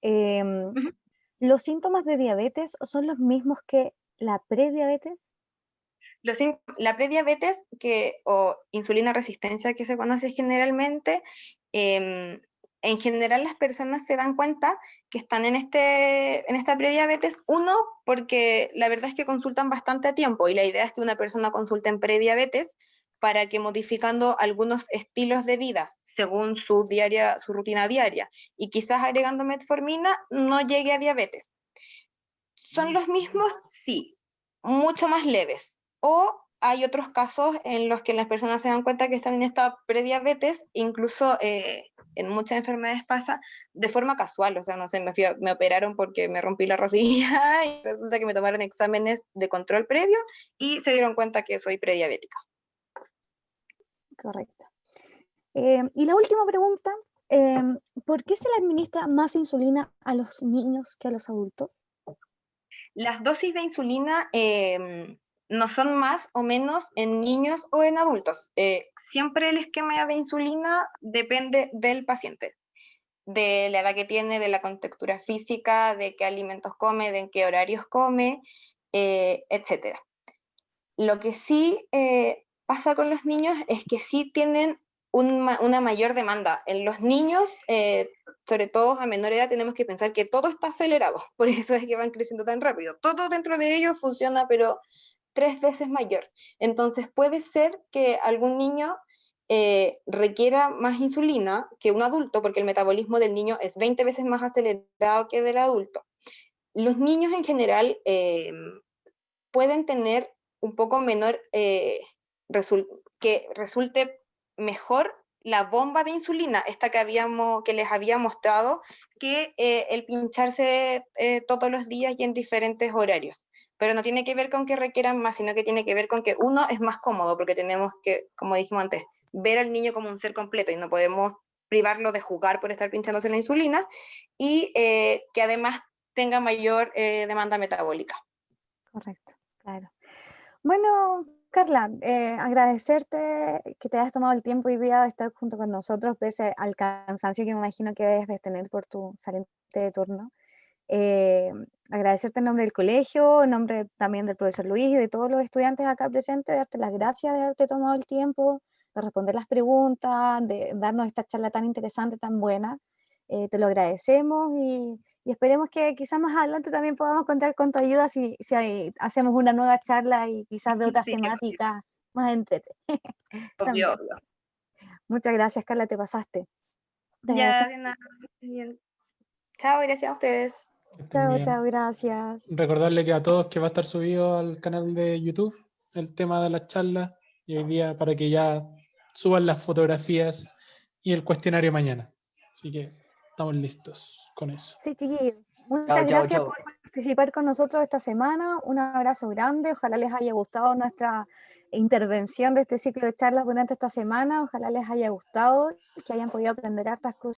¿Los síntomas de diabetes son los mismos que la prediabetes? La prediabetes, o insulina resistencia que se conoce generalmente, en general las personas se dan cuenta que están en esta prediabetes, uno, porque la verdad es que consultan bastante a tiempo y la idea es que una persona consulte en prediabetes para que modificando algunos estilos de vida según su rutina diaria y quizás agregando metformina no llegue a diabetes. ¿Son los mismos? Sí, mucho más leves. O hay otros casos en los que las personas se dan cuenta que están en esta prediabetes, incluso en muchas enfermedades pasa de forma casual, o sea, no sé, me operaron porque me rompí la rodilla y resulta que me tomaron exámenes de control previo y se dieron cuenta que soy prediabética. Correcto. Y la última pregunta, ¿por qué se le administra más insulina a los niños que a los adultos? Las dosis de insulina no son más o menos en niños o en adultos. Siempre el esquema de insulina depende del paciente, de la edad que tiene, de la contextura física, de qué alimentos come, de en qué horarios come, etc. Lo que sí pasa con los niños es que sí tienen una mayor demanda. En los niños, sobre todo a menor edad, tenemos que pensar que todo está acelerado, por eso es que van creciendo tan rápido. Todo dentro de ellos funciona, pero 3 veces mayor. Entonces puede ser que algún niño requiera más insulina que un adulto, porque el metabolismo del niño es 20 veces más acelerado que del adulto. Los niños en general pueden tener un poco menor, que resulte mejor la bomba de insulina, esta que les había mostrado, que el pincharse todos los días y en diferentes horarios. Pero no tiene que ver con que requieran más, sino que tiene que ver con que uno es más cómodo, porque tenemos que, como dijimos antes, ver al niño como un ser completo y no podemos privarlo de jugar por estar pinchándose la insulina, y que además tenga mayor demanda metabólica. Correcto, claro. Bueno, Carla, agradecerte que te hayas tomado el tiempo hoy día de estar junto con nosotros, pese al cansancio que me imagino que debes de tener por tu saliente de turno. Agradecerte en nombre del colegio, en nombre también del profesor Luis y de todos los estudiantes acá presentes, darte las gracias de haberte tomado el tiempo, de responder las preguntas, de darnos esta charla tan interesante, tan buena. Te lo agradecemos y esperemos que quizás más adelante también podamos contar con tu ayuda si hacemos una nueva charla y quizás de otras Sí, temáticas más entretenidas. obvio, obvio. Muchas gracias, Carla, te pasaste. Te Ya, agradecemos. de nada. Bien. Chao, gracias a ustedes. Que estén Chao, bien. chao, gracias. Recordarle que a todos que va a estar subido al canal de YouTube el tema de la charla y hoy día para que ya suban las fotografías y el cuestionario mañana. Así que estamos listos con eso. Sí, chiquillos. Muchas Chao, chao, gracias chao. por participar con nosotros esta semana. Un abrazo grande. Ojalá les haya gustado nuestra intervención de este ciclo de charlas durante esta semana. Ojalá les haya gustado, que hayan podido aprender hartas cosas.